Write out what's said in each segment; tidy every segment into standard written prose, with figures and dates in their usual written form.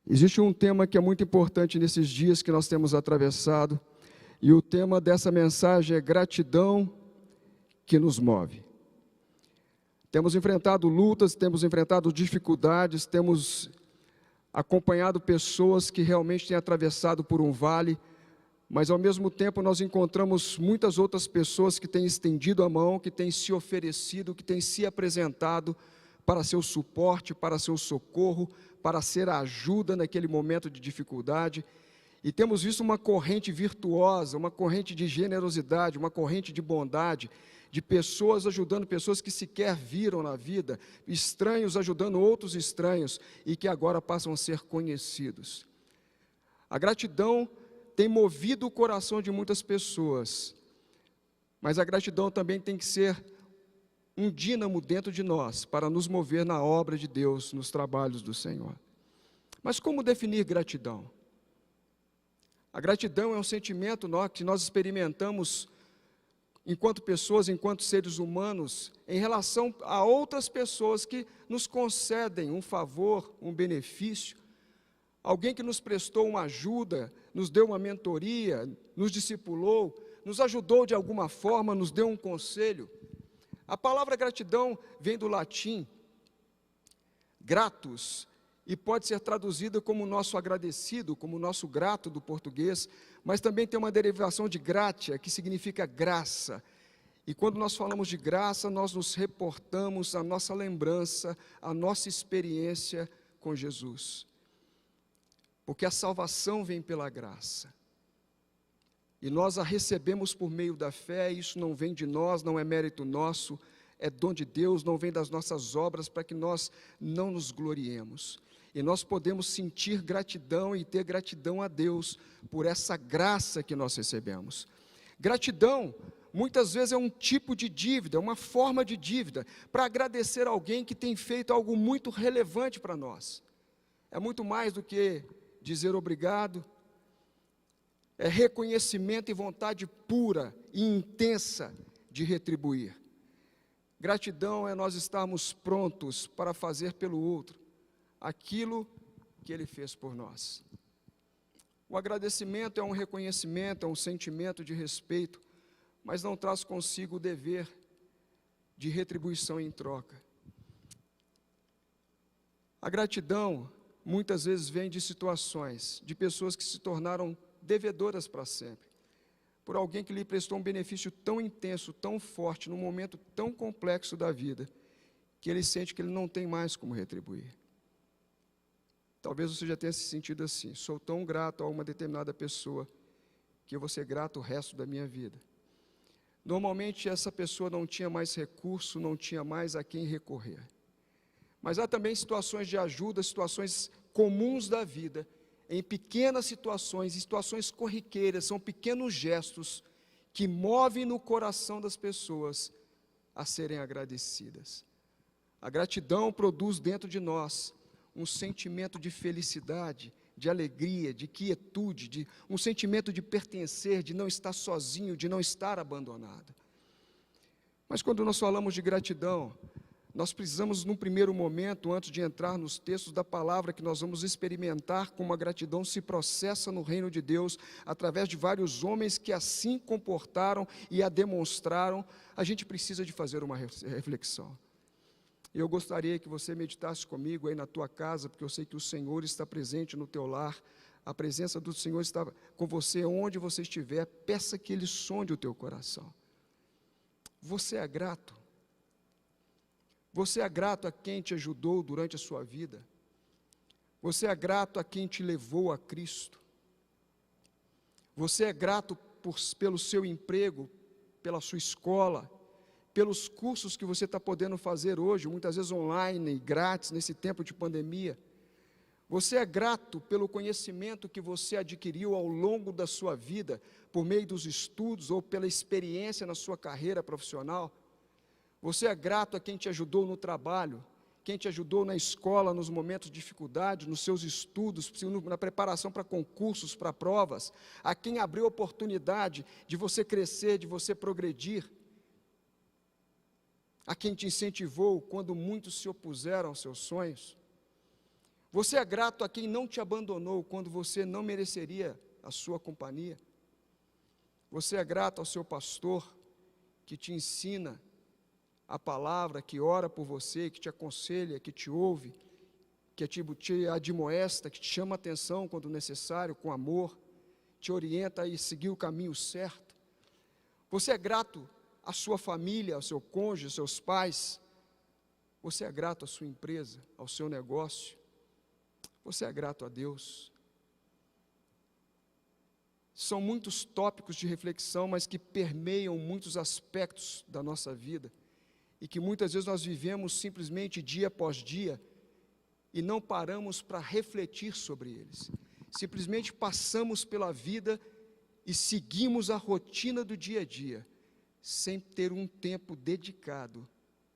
Existe um tema que é muito importante nesses dias que nós temos atravessado, e o tema dessa mensagem é gratidão que nos move. Temos enfrentado lutas, temos enfrentado dificuldades, temos acompanhado pessoas que realmente têm atravessado por um vale, mas ao mesmo tempo nós encontramos muitas outras pessoas que têm estendido a mão, que têm se oferecido, que têm se apresentado para seu suporte, para seu socorro, para ser a ajuda naquele momento de dificuldade. E temos visto uma corrente virtuosa, uma corrente de generosidade, uma corrente de bondade, de pessoas ajudando pessoas que sequer viram na vida, estranhos ajudando outros estranhos e que agora passam a ser conhecidos. A gratidão tem movido o coração de muitas pessoas, mas a gratidão também tem que ser um dínamo dentro de nós, para nos mover na obra de Deus, nos trabalhos do Senhor. Mas como definir gratidão? A gratidão é um sentimento que nós experimentamos enquanto pessoas, enquanto seres humanos, em relação a outras pessoas que nos concedem um favor, um benefício, alguém que nos prestou uma ajuda, nos deu uma mentoria, nos discipulou, nos ajudou de alguma forma, nos deu um conselho. A palavra gratidão vem do latim, gratus, e pode ser traduzida como nosso agradecido, como nosso grato do português, mas também tem uma derivação de gratia, que significa graça. E quando nós falamos de graça, nós nos reportamos à nossa lembrança, à nossa experiência com Jesus. Porque a salvação vem pela graça. E nós a recebemos por meio da fé, isso não vem de nós, não é mérito nosso, é dom de Deus, não vem das nossas obras para que nós não nos gloriemos. E nós podemos sentir gratidão e ter gratidão a Deus por essa graça que nós recebemos. Gratidão, muitas vezes, é um tipo de dívida, uma forma de dívida, para agradecer alguém que tem feito algo muito relevante para nós. É muito mais do que dizer obrigado, é reconhecimento e vontade pura e intensa de retribuir. Gratidão é nós estarmos prontos para fazer pelo outro aquilo que ele fez por nós. O agradecimento é um reconhecimento, é um sentimento de respeito, mas não traz consigo o dever de retribuição em troca. A gratidão muitas vezes vem de situações, de pessoas que se tornaram devedoras para sempre, por alguém que lhe prestou um benefício tão intenso, tão forte, num momento tão complexo da vida, que ele sente que ele não tem mais como retribuir. Talvez você já tenha se sentido assim: sou tão grato a uma determinada pessoa, que eu vou ser grato o resto da minha vida. Normalmente essa pessoa não tinha mais recurso, não tinha mais a quem recorrer. Mas há também situações de ajuda, situações comuns da vida, em pequenas situações corriqueiras, são pequenos gestos que movem no coração das pessoas a serem agradecidas. A gratidão produz dentro de nós um sentimento de felicidade, de alegria, de quietude, um sentimento de pertencer, de não estar sozinho, de não estar abandonado. Mas quando nós falamos de gratidão, nós precisamos, num primeiro momento, antes de entrar nos textos da palavra, que nós vamos experimentar como a gratidão se processa no reino de Deus, através de vários homens que assim comportaram e a demonstraram, a gente precisa de fazer uma reflexão. Eu gostaria que você meditasse comigo aí na tua casa, porque eu sei que o Senhor está presente no teu lar, a presença do Senhor está com você onde você estiver. Peça que Ele sonde o teu coração. Você é grato? Você é grato a quem te ajudou durante a sua vida? Você é grato a quem te levou a Cristo? Você é grato pelo seu emprego, pela sua escola, pelos cursos que você está podendo fazer hoje, muitas vezes online, grátis, nesse tempo de pandemia? Você é grato pelo conhecimento que você adquiriu ao longo da sua vida, por meio dos estudos ou pela experiência na sua carreira profissional? Você é grato a quem te ajudou no trabalho, quem te ajudou na escola, nos momentos de dificuldade, nos seus estudos, na preparação para concursos, para provas, a quem abriu oportunidade de você crescer, de você progredir, a quem te incentivou quando muitos se opuseram aos seus sonhos? Você é grato a quem não te abandonou quando você não mereceria a sua companhia? Você é grato ao seu pastor que te ensina a palavra, que ora por você, que te aconselha, que te ouve, que te admoesta, que te chama a atenção quando necessário, com amor, te orienta a seguir o caminho certo? Você é grato à sua família, ao seu cônjuge, aos seus pais? Você é grato à sua empresa, ao seu negócio? Você é grato a Deus? São muitos tópicos de reflexão, mas que permeiam muitos aspectos da nossa vida, e que muitas vezes nós vivemos simplesmente dia após dia, e não paramos para refletir sobre eles. Simplesmente passamos pela vida e seguimos a rotina do dia a dia, sem ter um tempo dedicado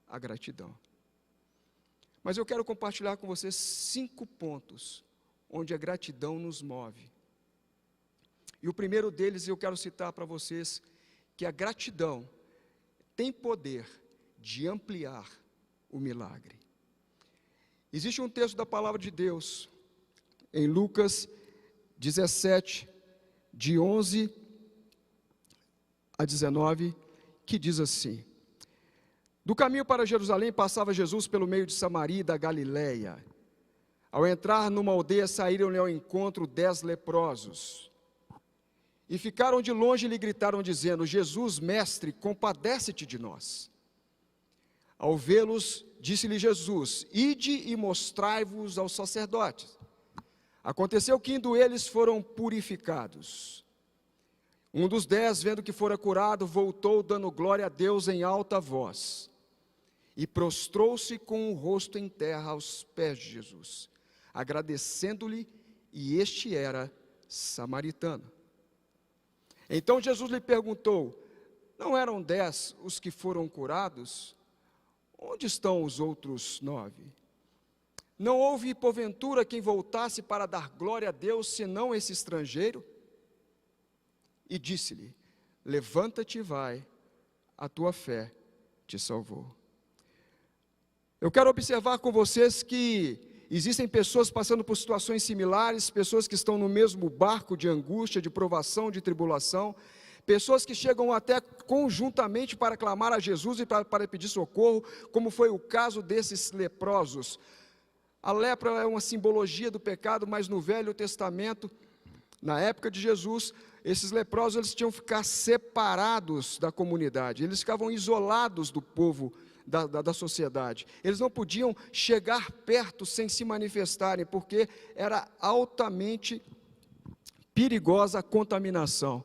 à gratidão. Mas eu quero compartilhar com vocês 5 pontos onde a gratidão nos move. E o primeiro deles eu quero citar para vocês, que a gratidão tem poder de ampliar o milagre. Existe um texto da palavra de Deus, em Lucas 17, de 11 a 19, que diz assim: Do caminho para Jerusalém passava Jesus pelo meio de Samaria e da Galileia. Ao entrar numa aldeia, saíram-lhe ao encontro 10 leprosos. E ficaram de longe e lhe gritaram, dizendo: Jesus, mestre, compadece-te de nós. Ao vê-los, disse-lhe Jesus: Ide e mostrai-vos aos sacerdotes. Aconteceu que, indo eles, foram purificados. Um dos 10, vendo que fora curado, voltou, dando glória a Deus em alta voz, e prostrou-se com o rosto em terra aos pés de Jesus, agradecendo-lhe, e este era samaritano. Então Jesus lhe perguntou: Não eram 10 os que foram curados? Onde estão os outros 9? Não houve, porventura, quem voltasse para dar glória a Deus, senão esse estrangeiro? E disse-lhe: Levanta-te e vai, a tua fé te salvou. Eu quero observar com vocês que existem pessoas passando por situações similares, pessoas que estão no mesmo barco de angústia, de provação, de tribulação, pessoas que chegam até conjuntamente para clamar a Jesus e para pedir socorro, como foi o caso desses leprosos. A lepra é uma simbologia do pecado, mas no Velho Testamento, na época de Jesus, esses leprosos eles tinham que ficar separados da comunidade, eles ficavam isolados do povo, da sociedade. Eles não podiam chegar perto sem se manifestarem, porque era altamente perigosa a contaminação.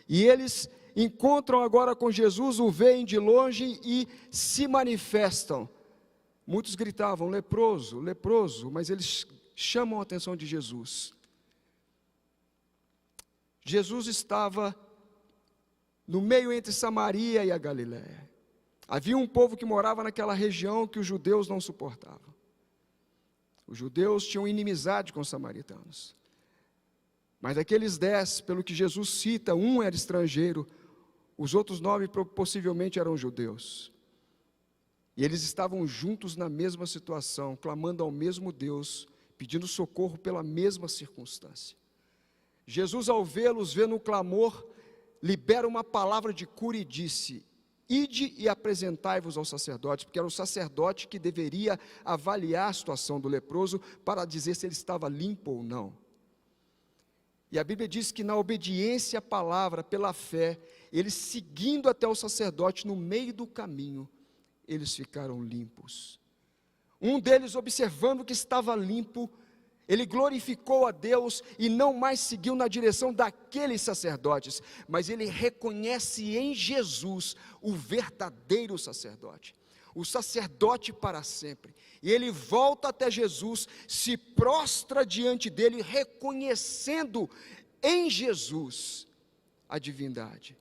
E eles encontram agora com Jesus, o veem de longe e se manifestam. Muitos gritavam: leproso, leproso, mas eles chamam a atenção de Jesus. Jesus estava no meio entre Samaria e a Galileia. Havia um povo que morava naquela região que os judeus não suportavam. Os judeus tinham inimizade com os samaritanos. Mas daqueles 10, pelo que Jesus cita, um era estrangeiro, os outros 9 possivelmente eram judeus. E eles estavam juntos na mesma situação, clamando ao mesmo Deus, pedindo socorro pela mesma circunstância. Jesus, ao vê-los, vendo o clamor, libera uma palavra de cura e disse: Ide e apresentai-vos aos sacerdotes, porque era o sacerdote que deveria avaliar a situação do leproso para dizer se ele estava limpo ou não. E a Bíblia diz que na obediência à palavra, pela fé, eles seguindo até o sacerdote, no meio do caminho, eles ficaram limpos. Um deles, observando que estava limpo, ele glorificou a Deus e não mais seguiu na direção daqueles sacerdotes, mas ele reconhece em Jesus o verdadeiro sacerdote, o sacerdote para sempre. E ele volta até Jesus, se prostra diante dele, reconhecendo em Jesus a divindade,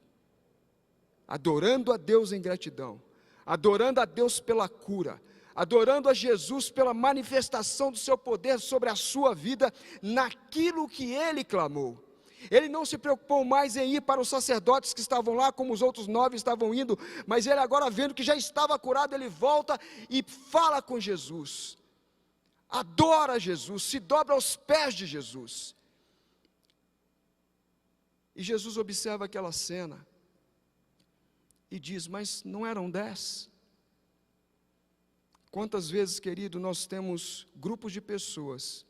adorando a Deus em gratidão, adorando a Deus pela cura, adorando a Jesus pela manifestação do seu poder sobre a sua vida, naquilo que ele clamou. Ele não se preocupou mais em ir para os sacerdotes que estavam lá, como os outros 9 estavam indo, mas ele agora, vendo que já estava curado, ele volta e fala com Jesus, adora Jesus, se dobra aos pés de Jesus. E Jesus observa aquela cena e diz: mas não eram 10? Quantas vezes, querido, nós temos grupos de pessoas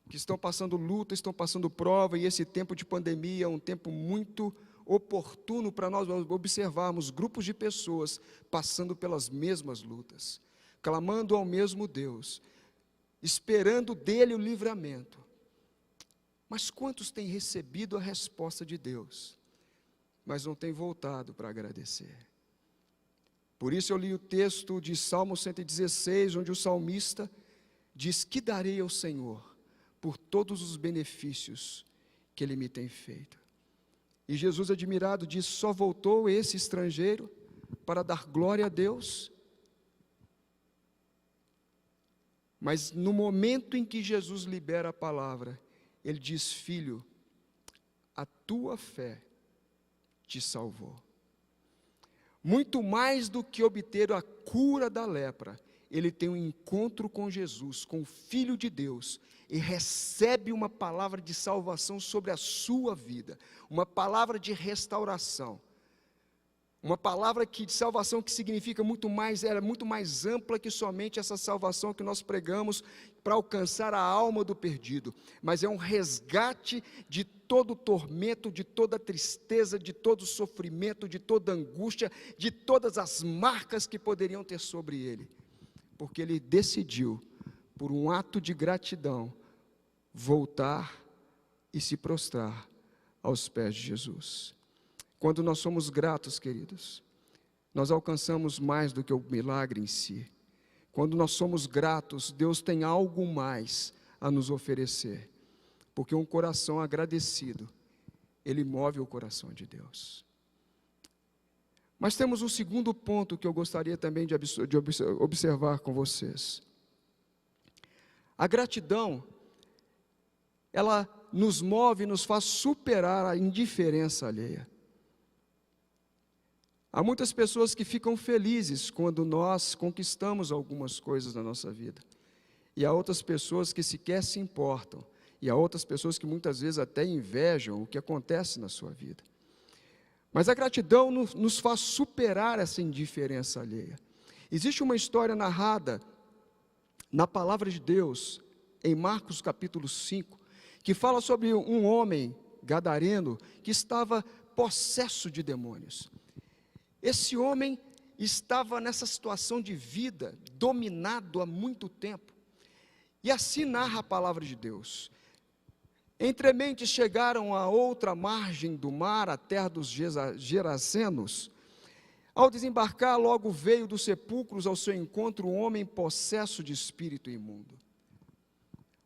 que estão passando luta, estão passando prova, e esse tempo de pandemia é um tempo muito oportuno para nós observarmos grupos de pessoas passando pelas mesmas lutas, clamando ao mesmo Deus, esperando dele o livramento. Mas quantos têm recebido a resposta de Deus, mas não têm voltado para agradecer? Por isso eu li o texto de Salmo 116, onde o salmista diz: que darei ao Senhor por todos os benefícios que Ele me tem feito? E Jesus, admirado, diz: só voltou esse estrangeiro para dar glória a Deus? Mas no momento em que Jesus libera a palavra, Ele diz: filho, a tua fé te salvou. Muito mais do que obter a cura da lepra, ele tem um encontro com Jesus, com o Filho de Deus, e recebe uma palavra de salvação sobre a sua vida, uma palavra de restauração, uma palavra de salvação que significa muito mais, era muito mais ampla que somente essa salvação que nós pregamos para alcançar a alma do perdido, mas é um resgate de todo o tormento, de toda a tristeza, de todo o sofrimento, de toda a angústia, de todas as marcas que poderiam ter sobre ele, porque ele decidiu, por um ato de gratidão, voltar e se prostrar aos pés de Jesus. Quando nós somos gratos, queridos, nós alcançamos mais do que o milagre em si. Quando nós somos gratos, Deus tem algo mais a nos oferecer, porque um coração agradecido, ele move o coração de Deus. Mas temos um segundo ponto que eu gostaria também de observar com vocês. A gratidão, ela nos move e nos faz superar a indiferença alheia. Há muitas pessoas que ficam felizes quando nós conquistamos algumas coisas na nossa vida, e há outras pessoas que sequer se importam, e há outras pessoas que muitas vezes até invejam o que acontece na sua vida. Mas a gratidão nos faz superar essa indiferença alheia. Existe uma história narrada na palavra de Deus, em Marcos capítulo 5, que fala sobre um homem gadareno que estava possesso de demônios. Esse homem estava nessa situação de vida, dominado há muito tempo. E assim narra a palavra de Deus. Entremente chegaram a outra margem do mar, a terra dos Gerazenos. Ao desembarcar, logo veio dos sepulcros ao seu encontro um homem possesso de espírito imundo,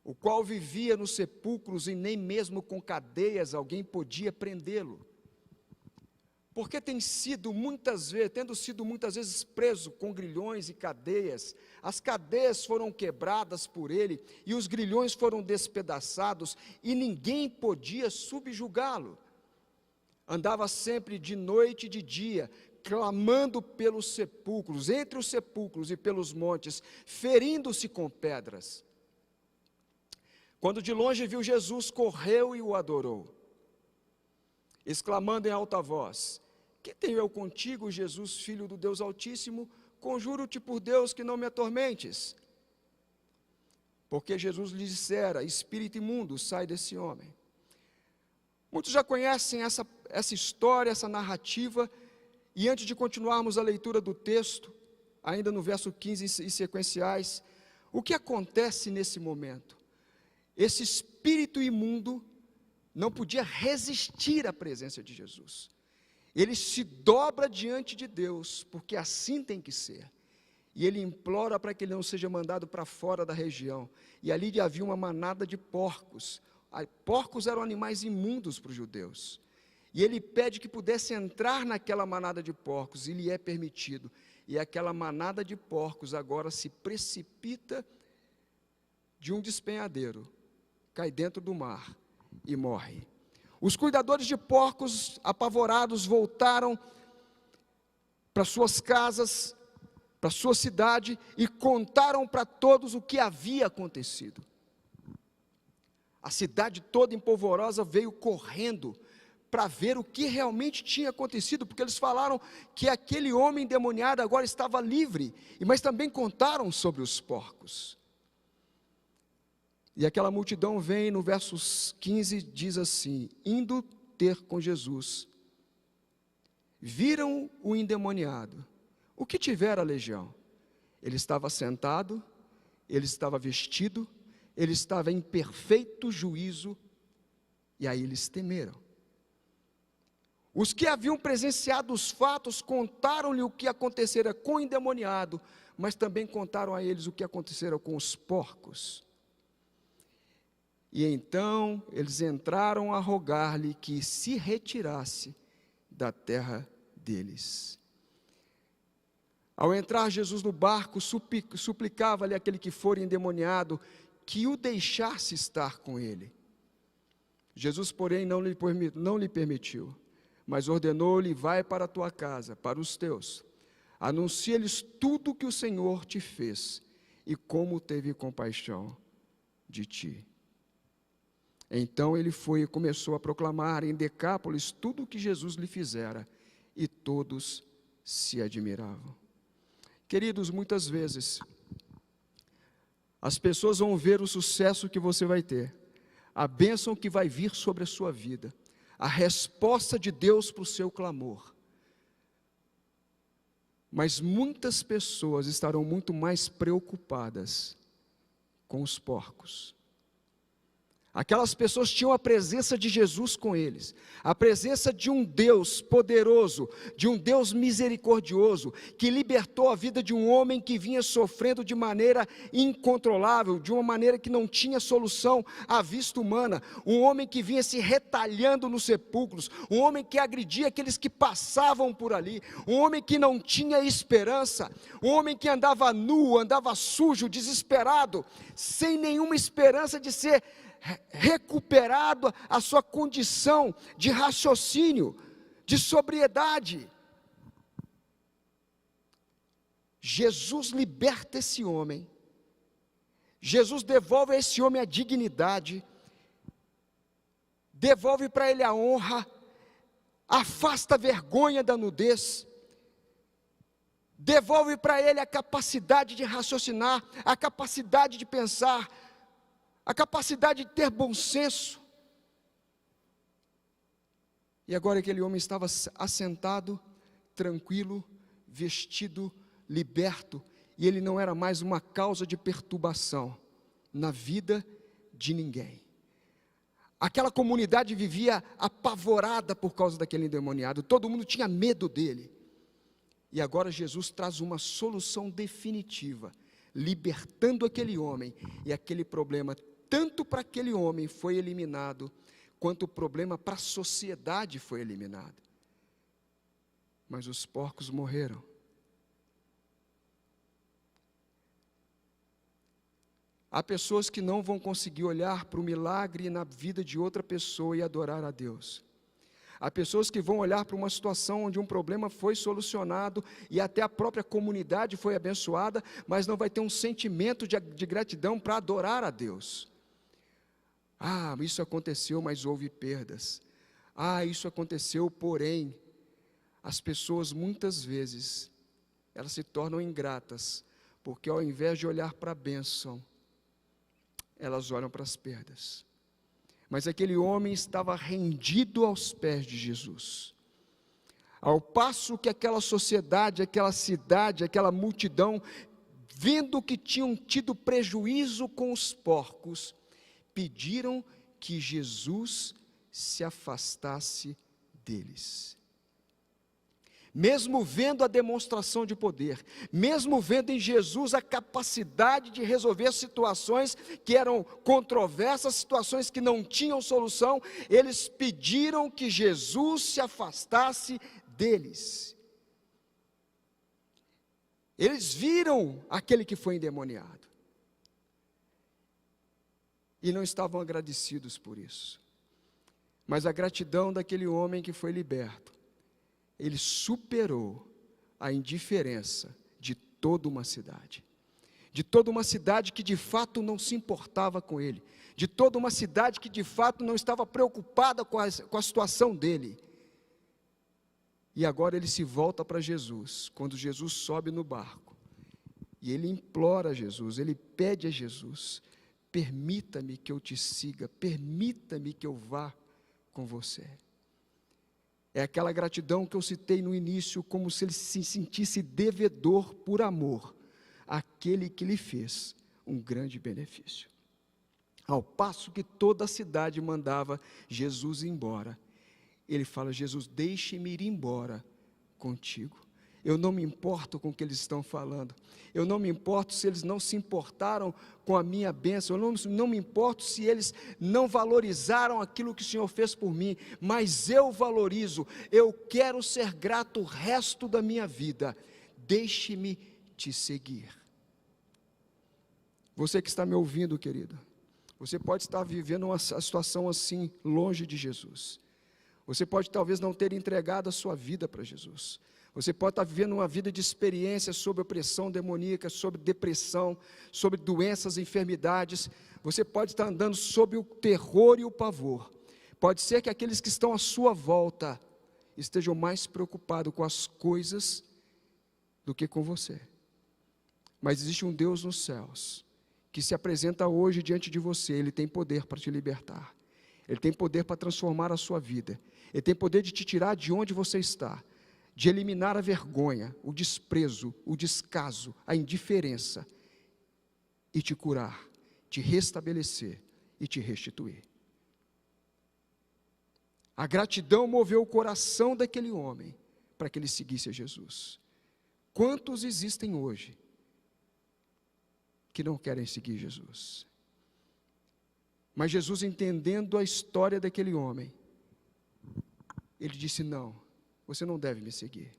o qual vivia nos sepulcros e nem mesmo com cadeias alguém podia prendê-lo. Porque tendo sido muitas vezes preso com grilhões e cadeias, as cadeias foram quebradas por ele, e os grilhões foram despedaçados, e ninguém podia subjugá-lo. Andava sempre de noite e de dia, clamando pelos sepulcros, entre os sepulcros e pelos montes, ferindo-se com pedras. Quando de longe viu Jesus, correu e o adorou, exclamando em alta voz: que tenho eu contigo, Jesus, Filho do Deus Altíssimo? Conjuro-te por Deus que não me atormentes. Porque Jesus lhe dissera: espírito imundo, sai desse homem. Muitos já conhecem essa história, essa narrativa, e antes de continuarmos a leitura do texto, ainda no verso 15 e sequenciais, o que acontece nesse momento? Esse espírito imundo não podia resistir à presença de Jesus. Ele se dobra diante de Deus, porque assim tem que ser. E ele implora para que ele não seja mandado para fora da região. E ali havia uma manada de porcos. Porcos eram animais imundos para os judeus. E ele pede que pudesse entrar naquela manada de porcos, e lhe é permitido. E aquela manada de porcos agora se precipita de um despenhadeiro, cai dentro do mar e morre. Os cuidadores de porcos, apavorados, voltaram para suas casas, para sua cidade e contaram para todos o que havia acontecido. A cidade toda empolvorosa veio correndo para ver o que realmente tinha acontecido, porque eles falaram que aquele homem endemoniado agora estava livre, mas também contaram sobre os porcos. E aquela multidão vem, no versos 15, diz assim: indo ter com Jesus, viram o endemoniado. O que tivera a legião? Ele estava sentado, ele estava vestido, ele estava em perfeito juízo, e aí eles temeram. Os que haviam presenciado os fatos contaram-lhe o que acontecera com o endemoniado, mas também contaram a eles o que acontecera com os porcos. E então eles entraram a rogar-lhe que se retirasse da terra deles. Ao entrar Jesus no barco, suplicava-lhe aquele que fora endemoniado que o deixasse estar com ele. Jesus, porém, não lhe permitiu, mas ordenou-lhe: vai para a tua casa, para os teus, anuncia-lhes tudo o que o Senhor te fez e como teve compaixão de ti. Então ele foi e começou a proclamar em Decápolis tudo o que Jesus lhe fizera, e todos se admiravam. Queridos, muitas vezes as pessoas vão ver o sucesso que você vai ter, a bênção que vai vir sobre a sua vida, a resposta de Deus para o seu clamor. Mas muitas pessoas estarão muito mais preocupadas com os porcos. Aquelas pessoas tinham a presença de Jesus com eles, a presença de um Deus poderoso, de um Deus misericordioso, que libertou a vida de um homem que vinha sofrendo de maneira incontrolável, de uma maneira que não tinha solução à vista humana, um homem que vinha se retalhando nos sepulcros, um homem que agredia aqueles que passavam por ali, um homem que não tinha esperança, um homem que andava nu, andava sujo, desesperado, sem nenhuma esperança de ser recuperado a sua condição de raciocínio, de sobriedade. Jesus liberta esse homem, Jesus devolve a esse homem a dignidade, devolve para ele a honra, afasta a vergonha da nudez, devolve para ele a capacidade de raciocinar, a capacidade de pensar, a capacidade de ter bom senso. E agora aquele homem estava assentado, tranquilo, vestido, liberto, e ele não era mais uma causa de perturbação na vida de ninguém. Aquela comunidade vivia apavorada por causa daquele endemoniado, todo mundo tinha medo dele. E agora Jesus traz uma solução definitiva, libertando aquele homem, e aquele problema, tanto para aquele homem foi eliminado, quanto o problema para a sociedade foi eliminado. Mas os porcos morreram. Há pessoas que não vão conseguir olhar para o milagre na vida de outra pessoa e adorar a Deus. Há pessoas que vão olhar para uma situação onde um problema foi solucionado e até a própria comunidade foi abençoada, mas não vai ter um sentimento de gratidão para adorar a Deus. Ah, isso aconteceu, mas houve perdas. Ah, isso aconteceu, porém, as pessoas muitas vezes, elas se tornam ingratas, porque ao invés de olhar para a bênção, elas olham para as perdas. Mas aquele homem estava rendido aos pés de Jesus. Ao passo que aquela sociedade, aquela cidade, aquela multidão, vendo que tinham tido prejuízo com os porcos, pediram que Jesus se afastasse deles. Mesmo vendo a demonstração de poder, mesmo vendo em Jesus a capacidade de resolver situações que eram controversas, situações que não tinham solução, eles pediram que Jesus se afastasse deles. Eles viram aquele que foi endemoniado e não estavam agradecidos por isso. Mas a gratidão daquele homem que foi liberto, ele superou a indiferença de toda uma cidade. De toda uma cidade que de fato não se importava com ele. De toda uma cidade que de fato não estava preocupada com a situação dele. E agora ele se volta para Jesus, quando Jesus sobe no barco. E ele implora a Jesus, ele pede a Jesus: permita-me que eu te siga, permita-me que eu vá com você. É aquela gratidão que eu citei no início, como se ele se sentisse devedor por amor àquele que lhe fez um grande benefício. Ao passo que toda a cidade mandava Jesus embora, ele fala: Jesus, deixe-me ir embora contigo. Eu não me importo com o que eles estão falando. Eu não me importo se eles não se importaram com a minha bênção. Eu não me importo se eles não valorizaram aquilo que o Senhor fez por mim. Mas eu valorizo. Eu quero ser grato o resto da minha vida. Deixe-me te seguir. Você que está me ouvindo, querido, você pode estar vivendo uma situação assim, longe de Jesus. Você pode talvez não ter entregado a sua vida para Jesus. Você pode estar vivendo uma vida de experiência sobre opressão demoníaca, sobre depressão, sobre doenças, enfermidades. Você pode estar andando sob o terror e o pavor. Pode ser que aqueles que estão à sua volta estejam mais preocupados com as coisas do que com você. Mas existe um Deus nos céus que se apresenta hoje diante de você. Ele tem poder para te libertar. Ele tem poder para transformar a sua vida. Ele tem poder de te tirar de onde você está, de eliminar a vergonha, o desprezo, o descaso, a indiferença, e te curar, te restabelecer e te restituir. A gratidão moveu o coração daquele homem para que ele seguisse a Jesus. Quantos existem hoje que não querem seguir Jesus? Mas Jesus, entendendo a história daquele homem, ele disse: não, você não deve me seguir.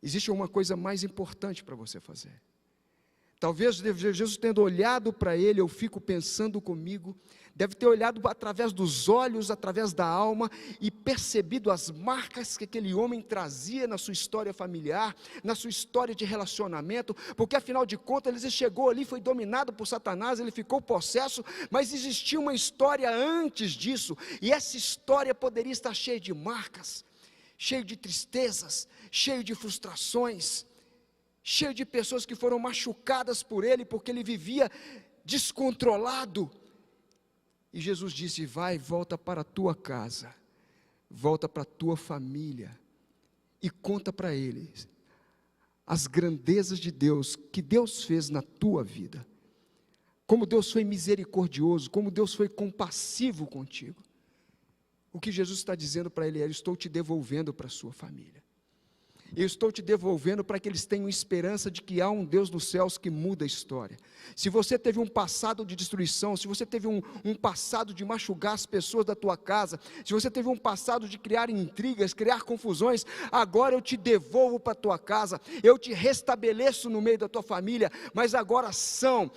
Existe uma coisa mais importante para você fazer. Talvez Jesus, tendo olhado para ele, eu fico pensando comigo, deve ter olhado através dos olhos, através da alma, e percebido as marcas que aquele homem trazia na sua história familiar, na sua história de relacionamento, porque afinal de contas ele chegou ali, foi dominado por Satanás, ele ficou possesso, mas existia uma história antes disso, e essa história poderia estar cheia de marcas, cheio de tristezas, cheio de frustrações, cheio de pessoas que foram machucadas por ele, porque ele vivia descontrolado. E Jesus disse: vai, volta para a tua casa, volta para a tua família, e conta para eles as grandezas de Deus, que Deus fez na tua vida, como Deus foi misericordioso, como Deus foi compassivo contigo. O que Jesus está dizendo para ele é: eu estou te devolvendo para a sua família. Eu estou te devolvendo para que eles tenham esperança de que há um Deus nos céus que muda a história. Se você teve um passado de destruição, se você teve um passado de machucar as pessoas da tua casa, se você teve um passado de criar intrigas, criar confusões, agora eu te devolvo para a tua casa, eu te restabeleço no meio da tua família, mas agora são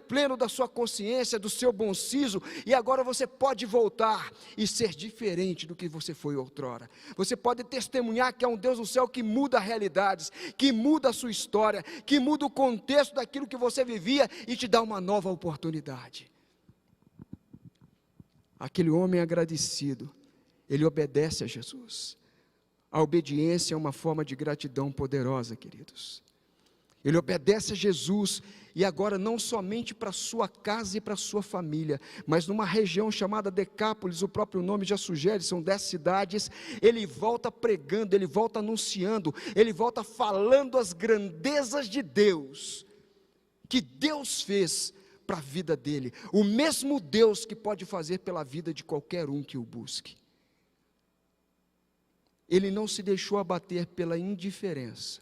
pleno da sua consciência, do seu bom siso, e agora você pode voltar e ser diferente do que você foi outrora. Você pode testemunhar que há um Deus no céu que muda realidades, que muda a sua história, que muda o contexto daquilo que você vivia e te dá uma nova oportunidade. Aquele homem agradecido, ele obedece a Jesus. A obediência é uma forma de gratidão poderosa, queridos. Ele obedece a Jesus, e agora não somente para a sua casa e para a sua família, mas numa região chamada Decápolis, o próprio nome já sugere, são 10 cidades, ele volta pregando, ele volta anunciando, ele volta falando as grandezas de Deus, que Deus fez para a vida dele, o mesmo Deus que pode fazer pela vida de qualquer um que o busque. Ele não se deixou abater pela indiferença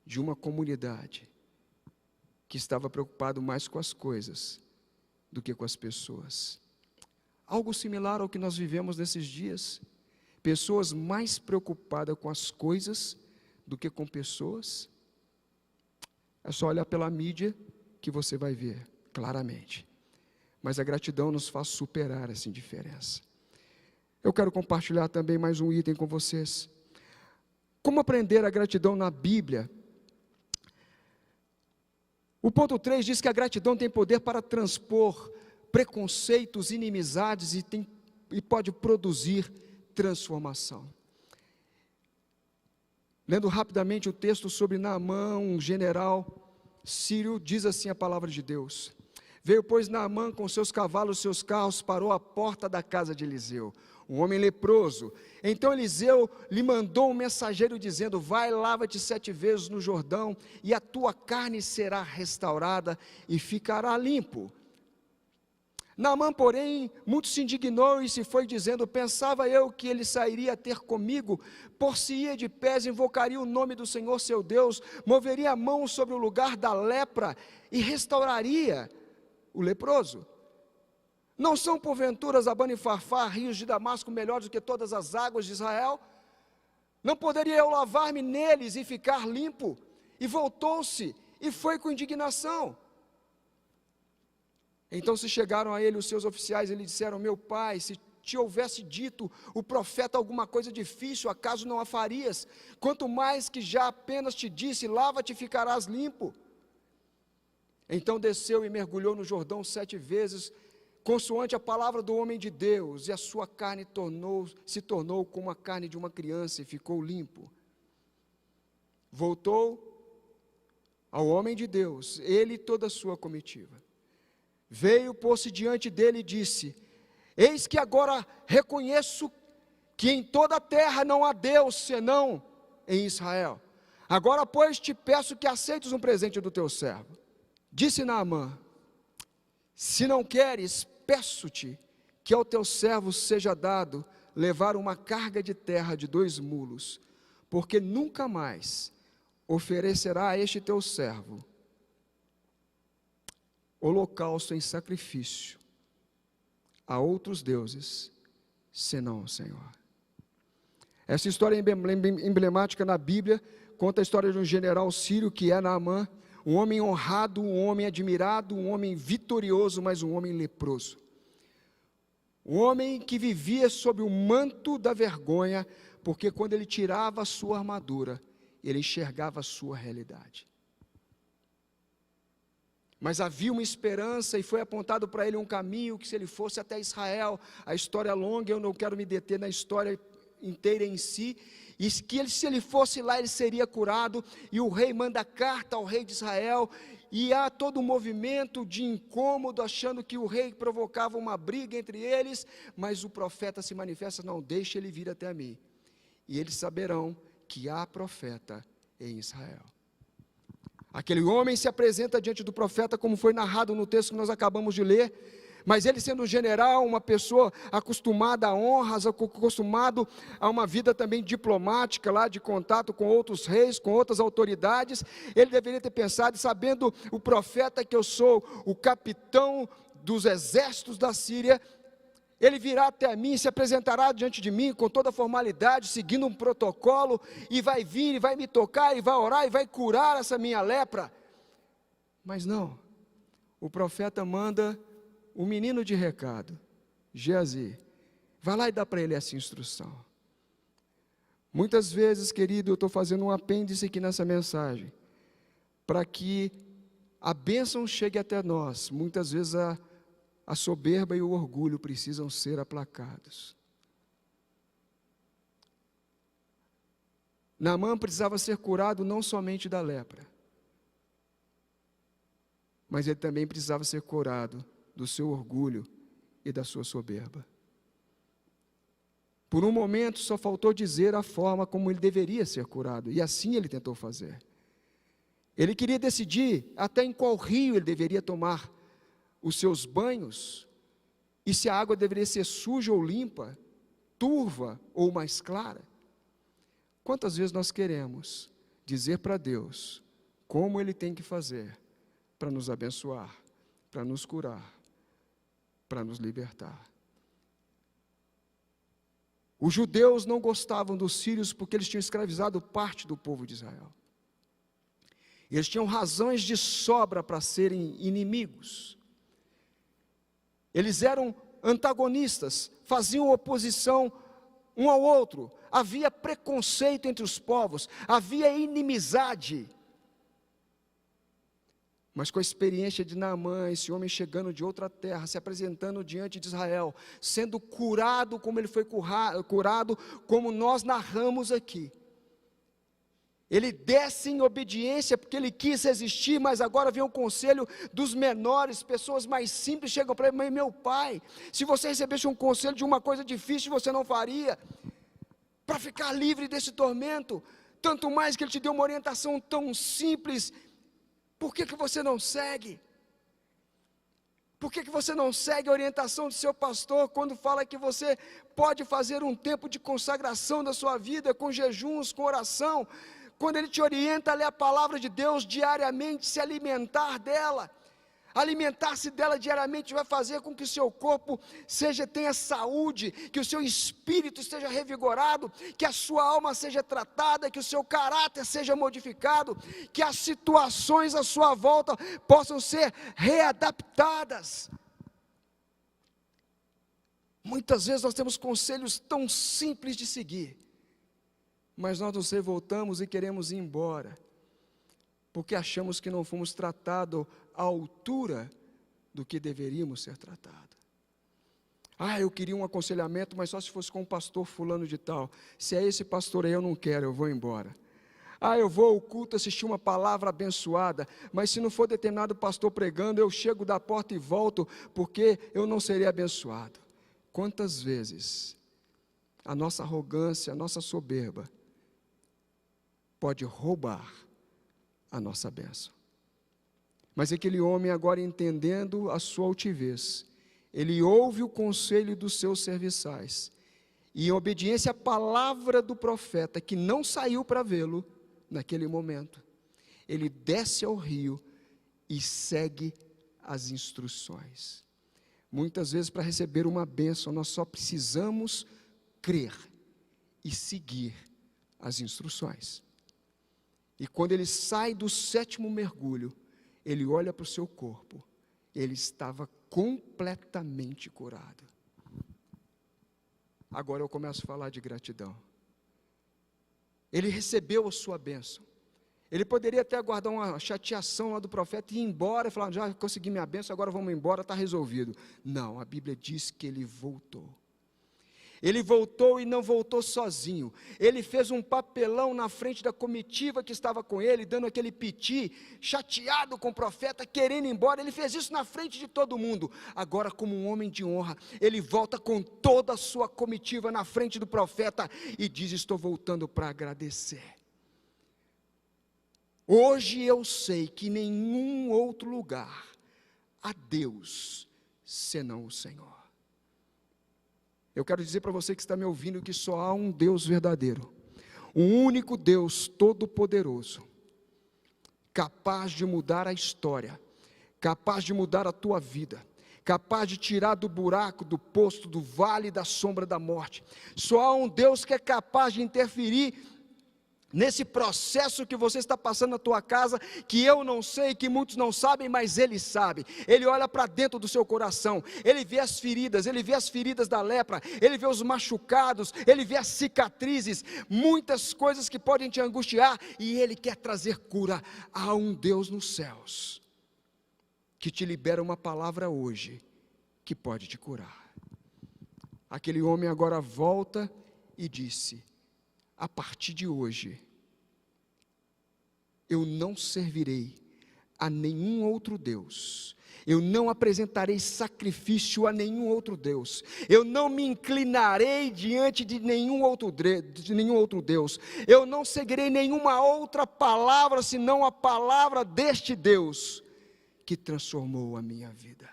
de uma comunidade que estava preocupado mais com as coisas do que com as pessoas. Algo similar ao que nós vivemos nesses dias, pessoas mais preocupadas com as coisas do que com pessoas. É só olhar pela mídia que você vai ver claramente. Mas a gratidão nos faz superar essa indiferença. Eu quero compartilhar também mais um item com vocês. Como aprender a gratidão na Bíblia O ponto 3 diz que a gratidão tem poder para transpor preconceitos, inimizades e pode produzir transformação. Lendo rapidamente o texto sobre Naamã, um general sírio, diz assim a palavra de Deus: veio, pois, Naamã com seus cavalos, seus carros, parou à porta da casa de Eliseu, um homem leproso. Então Eliseu lhe mandou um mensageiro dizendo: vai, lava-te 7 vezes no Jordão, e a tua carne será restaurada e ficará limpo. Naamã, porém, muito se indignou e se foi dizendo: pensava eu que ele sairia a ter comigo, por-se-ia de pés, invocaria o nome do Senhor seu Deus, moveria a mão sobre o lugar da lepra e restauraria o leproso. Não são porventura Abana e Farfar, rios de Damasco, melhores do que todas as águas de Israel? Não poderia eu lavar-me neles e ficar limpo? E voltou-se e foi com indignação. Então se chegaram a ele os seus oficiais e lhe disseram: meu pai, se te houvesse dito o profeta alguma coisa difícil, acaso não a farias? Quanto mais que já apenas te disse: lava-te e ficarás limpo. Então desceu e mergulhou no Jordão 7 vezes, consoante a palavra do homem de Deus, e a sua carne se tornou como a carne de uma criança e ficou limpo. Voltou ao homem de Deus, ele e toda a sua comitiva. Veio, pôs-se diante dele e disse: eis que agora reconheço que em toda a terra não há Deus senão em Israel. Agora, pois, te peço que aceites um presente do teu servo. Disse Naamã: se não queres, peço-te que ao teu servo seja dado levar uma carga de terra de 2 mulos, porque nunca mais oferecerá a este teu servo holocausto em sacrifício a outros deuses, senão o Senhor. Essa história emblemática na Bíblia conta a história de um general sírio que é Naamã, um homem honrado, um homem admirado, um homem vitorioso, mas um homem leproso. Um homem que vivia sob o manto da vergonha, porque quando ele tirava a sua armadura, ele enxergava a sua realidade. Mas havia uma esperança e foi apontado para ele um caminho, que se ele fosse até Israel, a história é longa, eu não quero me deter na história inteira em si, e que se ele fosse lá, ele seria curado, e o rei manda carta ao rei de Israel, e há todo um movimento de incômodo, achando que o rei provocava uma briga entre eles, mas o profeta se manifesta: não, deixe ele vir até mim, e eles saberão que há profeta em Israel. Aquele homem se apresenta diante do profeta, como foi narrado no texto que nós acabamos de ler, mas ele, sendo um general, uma pessoa acostumada a honras, acostumado a uma vida também diplomática, lá de contato com outros reis, com outras autoridades, ele deveria ter pensado: sabendo o profeta que eu sou o capitão dos exércitos da Síria, ele virá até mim, se apresentará diante de mim com toda a formalidade, seguindo um protocolo, e vai vir, e vai me tocar, e vai orar, e vai curar essa minha lepra. Mas não, o profeta manda o menino de recado, Geazi, vai lá e dá para ele essa instrução. Muitas vezes, querido, eu estou fazendo um apêndice aqui nessa mensagem, para que a bênção chegue até nós. Muitas vezes a soberba e o orgulho precisam ser aplacados. Naamã precisava ser curado não somente da lepra, mas ele também precisava ser curado do seu orgulho e da sua soberba. Por um momento só faltou dizer a forma como ele deveria ser curado, e assim ele tentou fazer. Ele queria decidir até em qual rio ele deveria tomar os seus banhos, e se a água deveria ser suja ou limpa, turva ou mais clara. Quantas vezes nós queremos dizer para Deus como Ele tem que fazer para nos abençoar, para nos curar, para nos libertar? Os judeus não gostavam dos sírios porque eles tinham escravizado parte do povo de Israel. Eles tinham razões de sobra para serem inimigos. Eles eram antagonistas, faziam oposição um ao outro, havia preconceito entre os povos, havia inimizade. Mas com a experiência de Naamã, esse homem chegando de outra terra, se apresentando diante de Israel, sendo curado como ele foi curado, como nós narramos aqui. Ele desce em obediência porque ele quis resistir, mas agora vem o conselho dos menores, pessoas mais simples chegam para ele: mas meu pai, se você recebesse um conselho de uma coisa difícil, você não faria, para ficar livre desse tormento, tanto mais que ele te deu uma orientação tão simples. Por que você não segue? Por que você não segue a orientação do seu pastor quando fala que você pode fazer um tempo de consagração da sua vida, com jejuns, com oração, quando ele te orienta a ler a palavra de Deus diariamente, se alimentar dela? Alimentar-se dela diariamente vai fazer com que o seu corpo tenha saúde, que o seu espírito esteja revigorado, que a sua alma seja tratada, que o seu caráter seja modificado, que as situações à sua volta possam ser readaptadas. Muitas vezes nós temos conselhos tão simples de seguir, mas nós nos revoltamos e queremos ir embora, porque achamos que não fomos tratados à altura do que deveríamos ser tratados. Eu queria um aconselhamento, mas só se fosse com o pastor fulano de tal. Se é esse pastor aí, eu não quero, eu vou embora. Eu vou ao culto assistir uma palavra abençoada, mas se não for determinado pastor pregando, eu chego da porta e volto, porque eu não serei abençoado. Quantas vezes a nossa arrogância, a nossa soberba pode roubar a nossa bênção? Mas aquele homem, agora entendendo a sua altivez, ele ouve o conselho dos seus serviçais, e em obediência à palavra do profeta, que não saiu para vê-lo naquele momento, ele desce ao rio e segue as instruções. Muitas vezes, para receber uma bênção, nós só precisamos crer e seguir as instruções. E quando ele sai do 7º mergulho, ele olha para o seu corpo, ele estava completamente curado. Agora eu começo a falar de gratidão. Ele recebeu a sua bênção. Ele poderia até aguardar uma chateação lá do profeta e ir embora, e falar: já consegui minha bênção, agora vamos embora, está resolvido. Não, a Bíblia diz que ele voltou. Ele voltou e não voltou sozinho. Ele fez um papelão na frente da comitiva que estava com ele, dando aquele piti, chateado com o profeta, querendo ir embora. Ele fez isso na frente de todo mundo. Agora, como um homem de honra, ele volta com toda a sua comitiva na frente do profeta e diz: estou voltando para agradecer. Hoje eu sei que em nenhum outro lugar há Deus senão o Senhor. Eu quero dizer para você que está me ouvindo que só há um Deus verdadeiro, um único Deus todo-poderoso, capaz de mudar a história, capaz de mudar a tua vida, capaz de tirar do buraco, do poço, do vale da sombra da morte. Só há um Deus que é capaz de interferir nesse processo que você está passando na tua casa, que eu não sei, que muitos não sabem, mas Ele sabe. Ele olha para dentro do seu coração, Ele vê as feridas da lepra, Ele vê os machucados, Ele vê as cicatrizes, muitas coisas que podem te angustiar, e Ele quer trazer cura. Há um Deus nos céus, que te libera uma palavra hoje, que pode te curar. Aquele homem agora volta e disse: a partir de hoje, eu não servirei a nenhum outro Deus, eu não apresentarei sacrifício a nenhum outro Deus, eu não me inclinarei diante de nenhum outro Deus, eu não seguirei nenhuma outra palavra, senão a palavra deste Deus, que transformou a minha vida.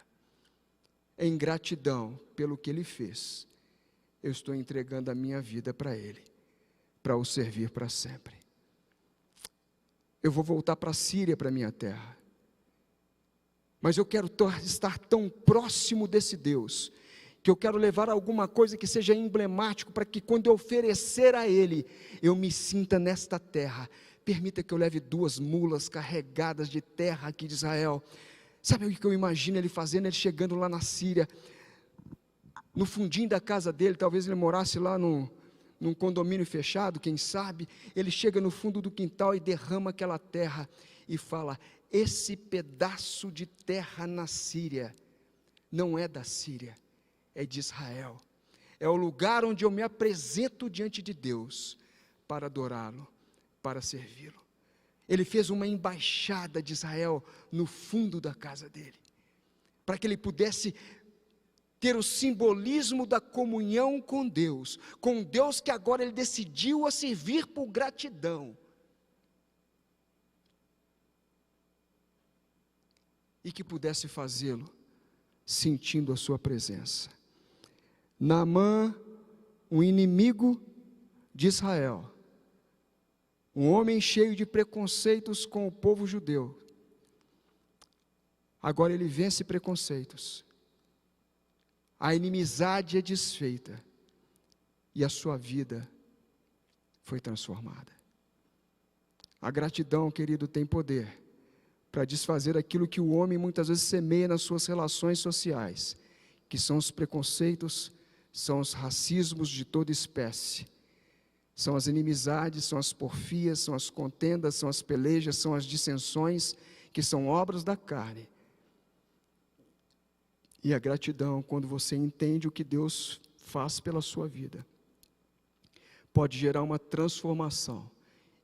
Em gratidão pelo que Ele fez, eu estou entregando a minha vida para Ele, para o servir para sempre. Eu vou voltar para a Síria, para a minha terra, mas eu quero estar tão próximo desse Deus, que eu quero levar alguma coisa que seja emblemático, para que quando eu oferecer a Ele, eu me sinta nesta terra. Permita que eu leve 2 mulas carregadas de terra aqui de Israel. Sabe o que eu imagino Ele fazendo? Ele chegando lá na Síria, no fundinho da casa dele, talvez ele morasse lá num condomínio fechado, quem sabe, ele chega no fundo do quintal e derrama aquela terra, e fala: esse pedaço de terra na Síria não é da Síria, é de Israel. É o lugar onde eu me apresento diante de Deus para adorá-lo, para servi-lo. Ele fez uma embaixada de Israel no fundo da casa dele, para que ele pudesse ter o simbolismo da comunhão com Deus que agora ele decidiu a servir por gratidão. E que pudesse fazê-lo sentindo a sua presença. Naamã, um inimigo de Israel, um homem cheio de preconceitos com o povo judeu, agora ele vence preconceitos, a inimizade é desfeita, e a sua vida foi transformada. A gratidão, querido, tem poder para desfazer aquilo que o homem muitas vezes semeia nas suas relações sociais, que são os preconceitos, são os racismos de toda espécie, são as inimizades, são as porfias, são as contendas, são as pelejas, são as dissensões, que são obras da carne. E a gratidão, quando você entende o que Deus faz pela sua vida, pode gerar uma transformação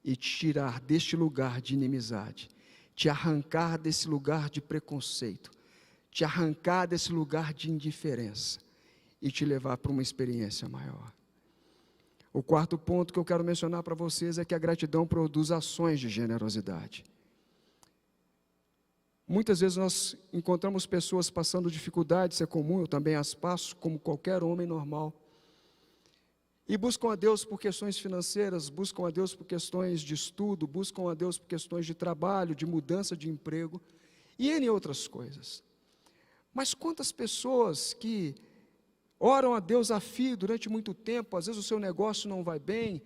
e te tirar deste lugar de inimizade, te arrancar desse lugar de preconceito, te arrancar desse lugar de indiferença e te levar para uma experiência maior. O quarto ponto que eu quero mencionar para vocês é que a gratidão produz ações de generosidade. Muitas vezes nós encontramos pessoas passando dificuldades, isso é comum, eu também as passo, como qualquer homem normal, e buscam a Deus por questões financeiras, buscam a Deus por questões de estudo, buscam a Deus por questões de trabalho, de mudança de emprego, e N outras coisas. Mas quantas pessoas que oram a Deus a fio durante muito tempo, às vezes o seu negócio não vai bem,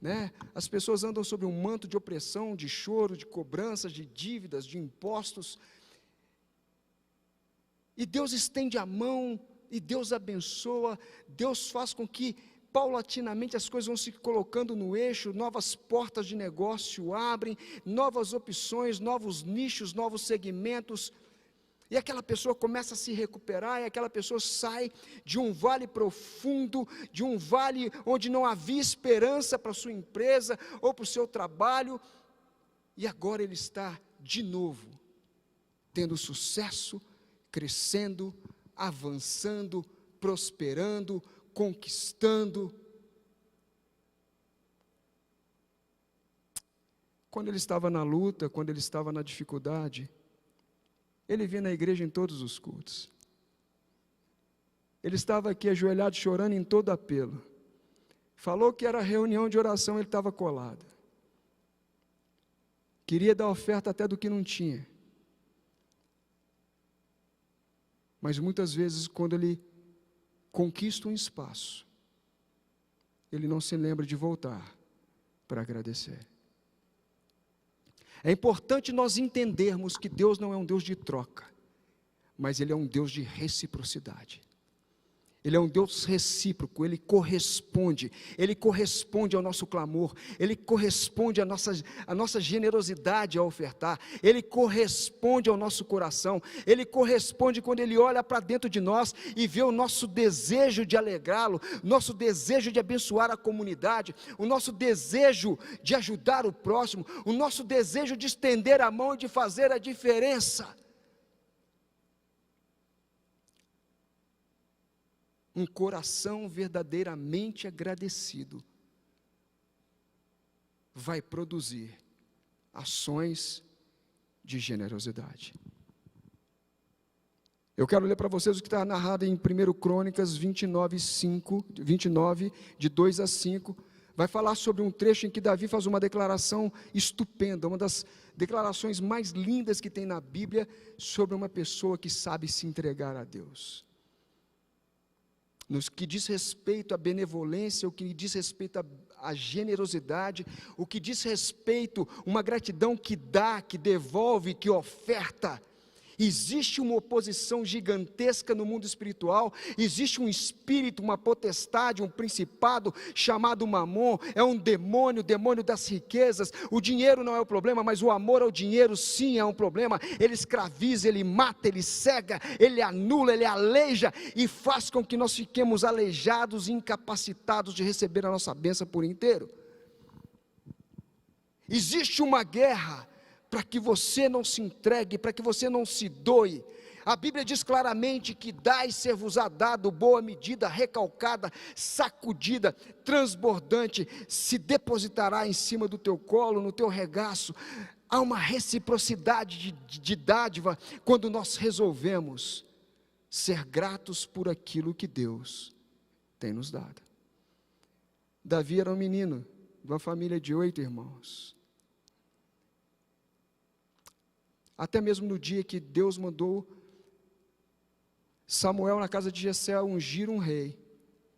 né? As pessoas andam sob um manto de opressão, de choro, de cobranças, de dívidas, de impostos, e Deus estende a mão, e Deus abençoa, Deus faz com que paulatinamente as coisas vão se colocando no eixo, novas portas de negócio abrem, novas opções, novos nichos, novos segmentos, e aquela pessoa começa a se recuperar, e aquela pessoa sai de um vale profundo, de um vale onde não havia esperança para a sua empresa, ou para o seu trabalho, e agora ele está de novo, tendo sucesso, crescendo, avançando, prosperando, conquistando. Quando ele estava na luta, quando ele estava na dificuldade, ele vinha na igreja em todos os cultos. Ele estava aqui ajoelhado, chorando em todo apelo. Falou que era reunião de oração, ele estava colado. Queria dar oferta até do que não tinha. Mas muitas vezes, quando ele conquista um espaço, ele não se lembra de voltar para agradecer. É importante nós entendermos que Deus não é um Deus de troca, mas Ele é um Deus de reciprocidade. Ele é um Deus recíproco, Ele corresponde ao nosso clamor, Ele corresponde à nossa generosidade a ofertar, Ele corresponde ao nosso coração, Ele corresponde quando Ele olha para dentro de nós e vê o nosso desejo de alegrá-lo, nosso desejo de abençoar a comunidade, o nosso desejo de ajudar o próximo, o nosso desejo de estender a mão e de fazer a diferença. Um coração verdadeiramente agradecido vai produzir ações de generosidade. Eu quero ler para vocês o que está narrado em 1 Crônicas 29, de 2 a 5. Vai falar sobre um trecho em que Davi faz uma declaração estupenda, uma das declarações mais lindas que tem na Bíblia sobre uma pessoa que sabe se entregar a Deus. No que diz respeito à benevolência, o que diz respeito à generosidade, o que diz respeito a uma gratidão que dá, que devolve, que oferta. Existe uma oposição gigantesca no mundo espiritual, existe um espírito, uma potestade, um principado chamado Mamon, é um demônio, o demônio das riquezas. O dinheiro não é o problema, mas o amor ao dinheiro sim é um problema. Ele escraviza, ele mata, ele cega, ele anula, ele aleija e faz com que nós fiquemos aleijados e incapacitados de receber a nossa bênção por inteiro. Existe uma guerra para que você não se entregue, para que você não se doe. A Bíblia diz claramente que dai ser-vos-á dado, boa medida, recalcada, sacudida, transbordante, se depositará em cima do teu colo, no teu regaço. Há uma reciprocidade de dádiva, quando nós resolvemos ser gratos por aquilo que Deus tem nos dado. Davi era um menino, de uma família de 8 irmãos. Até mesmo no dia que Deus mandou Samuel na casa de Jessé ungir um rei,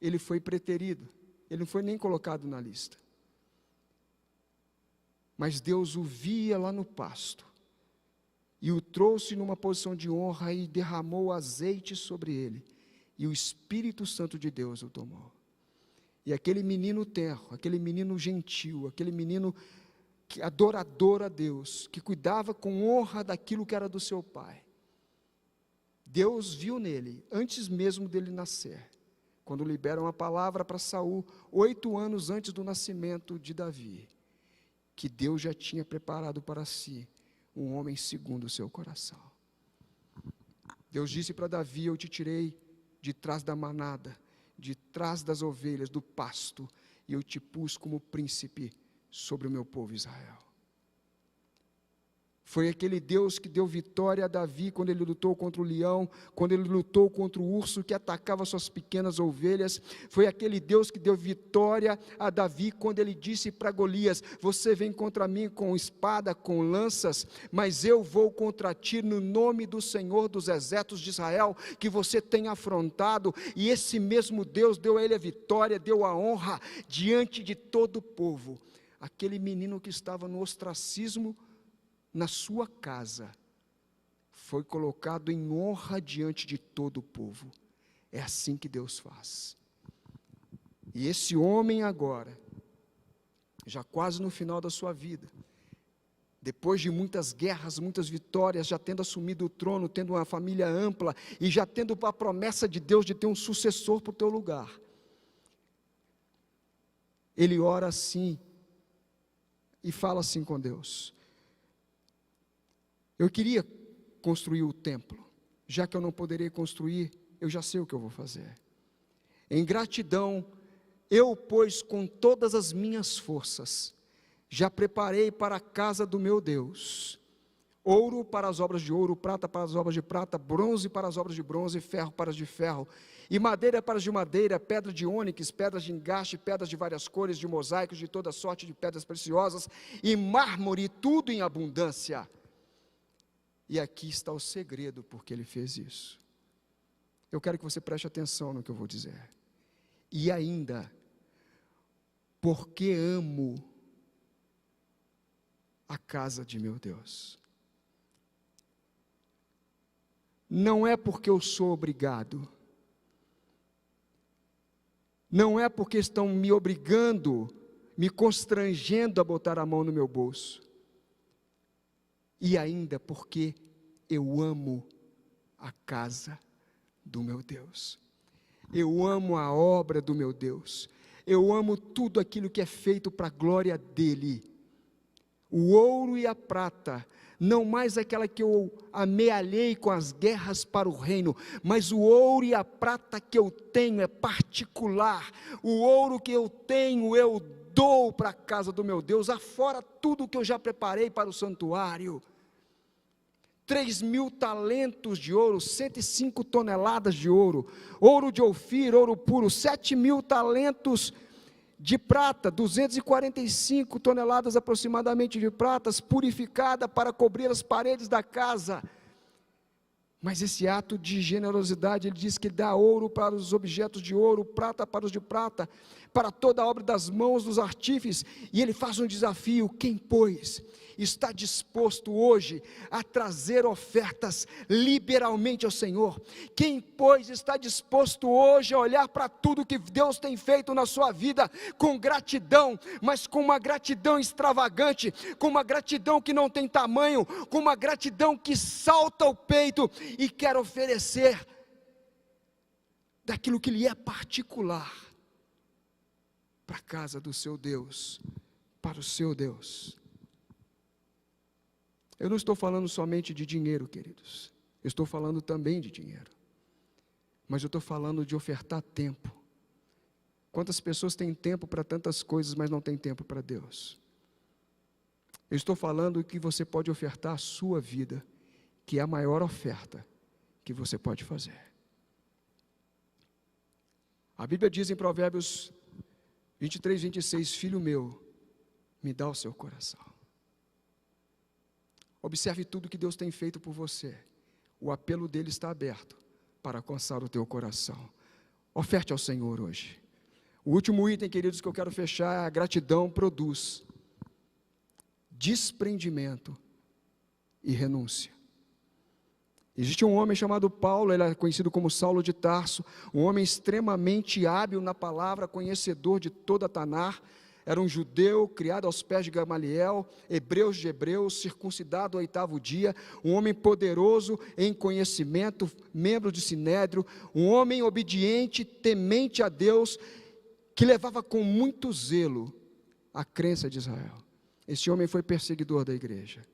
ele foi preterido, ele não foi nem colocado na lista. Mas Deus o via lá no pasto, e o trouxe numa posição de honra, e derramou azeite sobre ele, e o Espírito Santo de Deus o tomou. E aquele menino tenro, aquele menino gentil, aquele menino adorador a Deus, que cuidava com honra daquilo que era do seu pai, Deus viu nele, antes mesmo dele nascer, quando liberam a palavra para Saul, 8 anos antes do nascimento de Davi, que Deus já tinha preparado para si um homem segundo o seu coração. Deus disse para Davi: eu te tirei de trás da manada, de trás das ovelhas, do pasto, e eu te pus como príncipe sobre o meu povo Israel. Foi aquele Deus que deu vitória a Davi quando ele lutou contra o leão, quando ele lutou contra o urso que atacava suas pequenas ovelhas. Foi aquele Deus que deu vitória a Davi quando ele disse para Golias: você vem contra mim com espada, com lanças, mas eu vou contra ti no nome do Senhor dos exércitos de Israel, que você tem afrontado. E esse mesmo Deus deu a ele a vitória, deu a honra diante de todo o povo. Aquele menino que estava no ostracismo na sua casa, foi colocado em honra diante de todo o povo. É assim que Deus faz. E esse homem agora, já quase no final da sua vida, depois de muitas guerras, muitas vitórias, já tendo assumido o trono, tendo uma família ampla, e já tendo a promessa de Deus de ter um sucessor para o teu lugar, ele ora assim, e fala assim com Deus: eu queria construir o templo, já que eu não poderei construir, eu já sei o que eu vou fazer. Em gratidão, eu, pois, com todas as minhas forças, já preparei para a casa do meu Deus, ouro para as obras de ouro, prata para as obras de prata, bronze para as obras de bronze, ferro para as de ferro, e madeira para as de madeira, pedra de ônix, pedras de engaste, pedras de várias cores, de mosaicos, de toda sorte de pedras preciosas, e mármore, tudo em abundância. E aqui está o segredo porque ele fez isso. Eu quero que você preste atenção no que eu vou dizer. E ainda, porque amo a casa de meu Deus. Não é porque eu sou obrigado. Não é porque estão me obrigando, me constrangendo a botar a mão no meu bolso. E ainda porque eu amo a casa do meu Deus. Eu amo a obra do meu Deus. Eu amo tudo aquilo que é feito para a glória dEle. O ouro e a prata, não mais aquela que eu amealhei com as guerras para o reino, mas o ouro e a prata que eu tenho é particular. O ouro que eu tenho, eu dou para a casa do meu Deus, afora tudo que eu já preparei para o santuário. 3.000 talentos de ouro, 105 toneladas de ouro, ouro de Ofir, ouro puro, 7.000 talentos de prata, 245 toneladas aproximadamente de pratas, purificada para cobrir as paredes da casa. Mas esse ato de generosidade, ele diz que dá ouro para os objetos de ouro, prata para os de prata, para toda a obra das mãos dos artífices, e ele faz um desafio: quem, pois, está disposto hoje a trazer ofertas liberalmente ao Senhor? Quem, pois, está disposto hoje a olhar para tudo que Deus tem feito na sua vida com gratidão, mas com uma gratidão extravagante, com uma gratidão que não tem tamanho, com uma gratidão que salta o peito e quer oferecer daquilo que lhe é particular para a casa do seu Deus, para o seu Deus? Eu não estou falando somente de dinheiro, queridos, eu estou falando também de dinheiro, mas eu estou falando de ofertar tempo. Quantas pessoas têm tempo para tantas coisas, mas não têm tempo para Deus? Eu estou falando que você pode ofertar a sua vida, que é a maior oferta que você pode fazer. A Bíblia diz em Provérbios 23, 26, filho meu, me dá o seu coração. Observe tudo que Deus tem feito por você. O apelo dele está aberto para alcançar o teu coração. Oferte ao Senhor hoje. O último item, queridos, que eu quero fechar é: a gratidão produz desprendimento e renúncia. Existe um homem chamado Paulo, ele é conhecido como Saulo de Tarso, um homem extremamente hábil na palavra, conhecedor de toda a Tanar. Era um judeu, criado aos pés de Gamaliel, hebreus de hebreus, circuncidado ao 8º dia, um homem poderoso em conhecimento, membro de Sinédrio, um homem obediente, temente a Deus, que levava com muito zelo a crença de Israel. Esse homem foi perseguidor da igreja.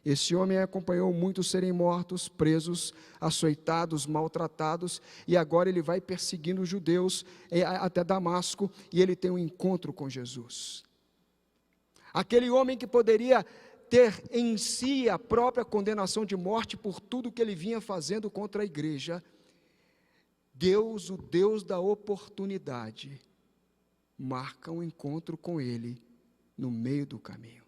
Esse homem acompanhou muitos serem mortos, presos, açoitados, maltratados, e agora ele vai perseguindo os judeus até Damasco, e ele tem um encontro com Jesus. Aquele homem que poderia ter em si a própria condenação de morte por tudo que ele vinha fazendo contra a igreja, Deus, o Deus da oportunidade, marca um encontro com ele no meio do caminho.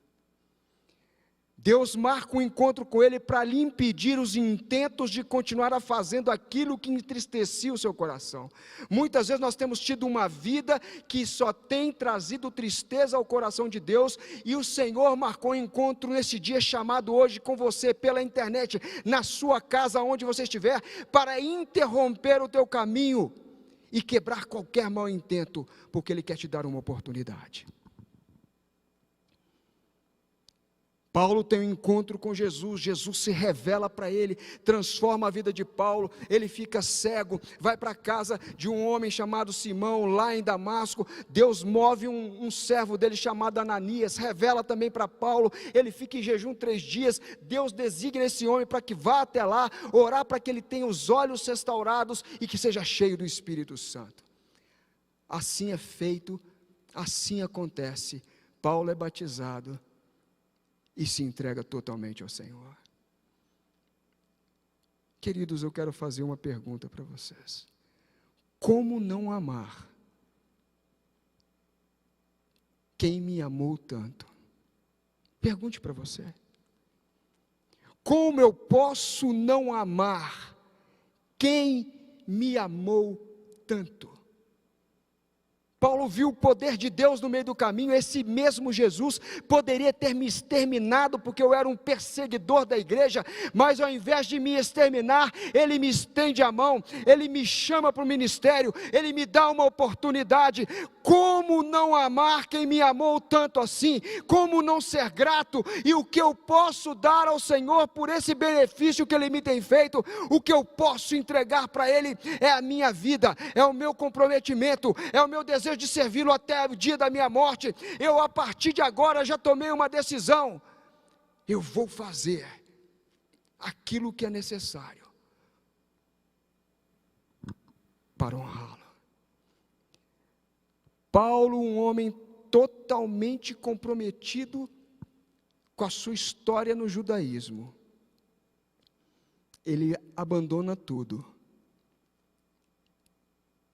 Deus marca um encontro com ele para lhe impedir os intentos de continuar a fazendo aquilo que entristecia o seu coração. Muitas vezes nós temos tido uma vida que só tem trazido tristeza ao coração de Deus, e o Senhor marcou um encontro nesse dia chamado hoje com você pela internet, na sua casa, onde você estiver, para interromper o teu caminho e quebrar qualquer mau intento, porque Ele quer te dar uma oportunidade. Paulo tem um encontro com Jesus, Jesus se revela para ele, transforma a vida de Paulo, ele fica cego, vai para a casa de um homem chamado Simão, lá em Damasco. Deus move um servo dele chamado Ananias, revela também para Paulo, ele fica em jejum 3 dias, Deus designa esse homem para que vá até lá, orar para que ele tenha os olhos restaurados e que seja cheio do Espírito Santo. Assim é feito, assim acontece. Paulo é batizado e se entrega totalmente ao Senhor. Queridos, eu quero fazer uma pergunta para vocês: como não amar quem me amou tanto? Pergunte para você: como eu posso não amar quem me amou tanto? Paulo viu o poder de Deus no meio do caminho. Esse mesmo Jesus poderia ter me exterminado, porque eu era um perseguidor da igreja, mas ao invés de me exterminar, Ele me estende a mão, Ele me chama para o ministério, Ele me dá uma oportunidade. Como não amar quem me amou tanto assim? Como não ser grato? E o que eu posso dar ao Senhor por esse benefício que Ele me tem feito? O que eu posso entregar para Ele é a minha vida, é o meu comprometimento, é o meu desejo de servi-lo até o dia da minha morte. Eu, a partir de agora, já tomei uma decisão: eu vou fazer aquilo que é necessário para honrá-lo. Paulo, um homem totalmente comprometido com a sua história no judaísmo, ele abandona tudo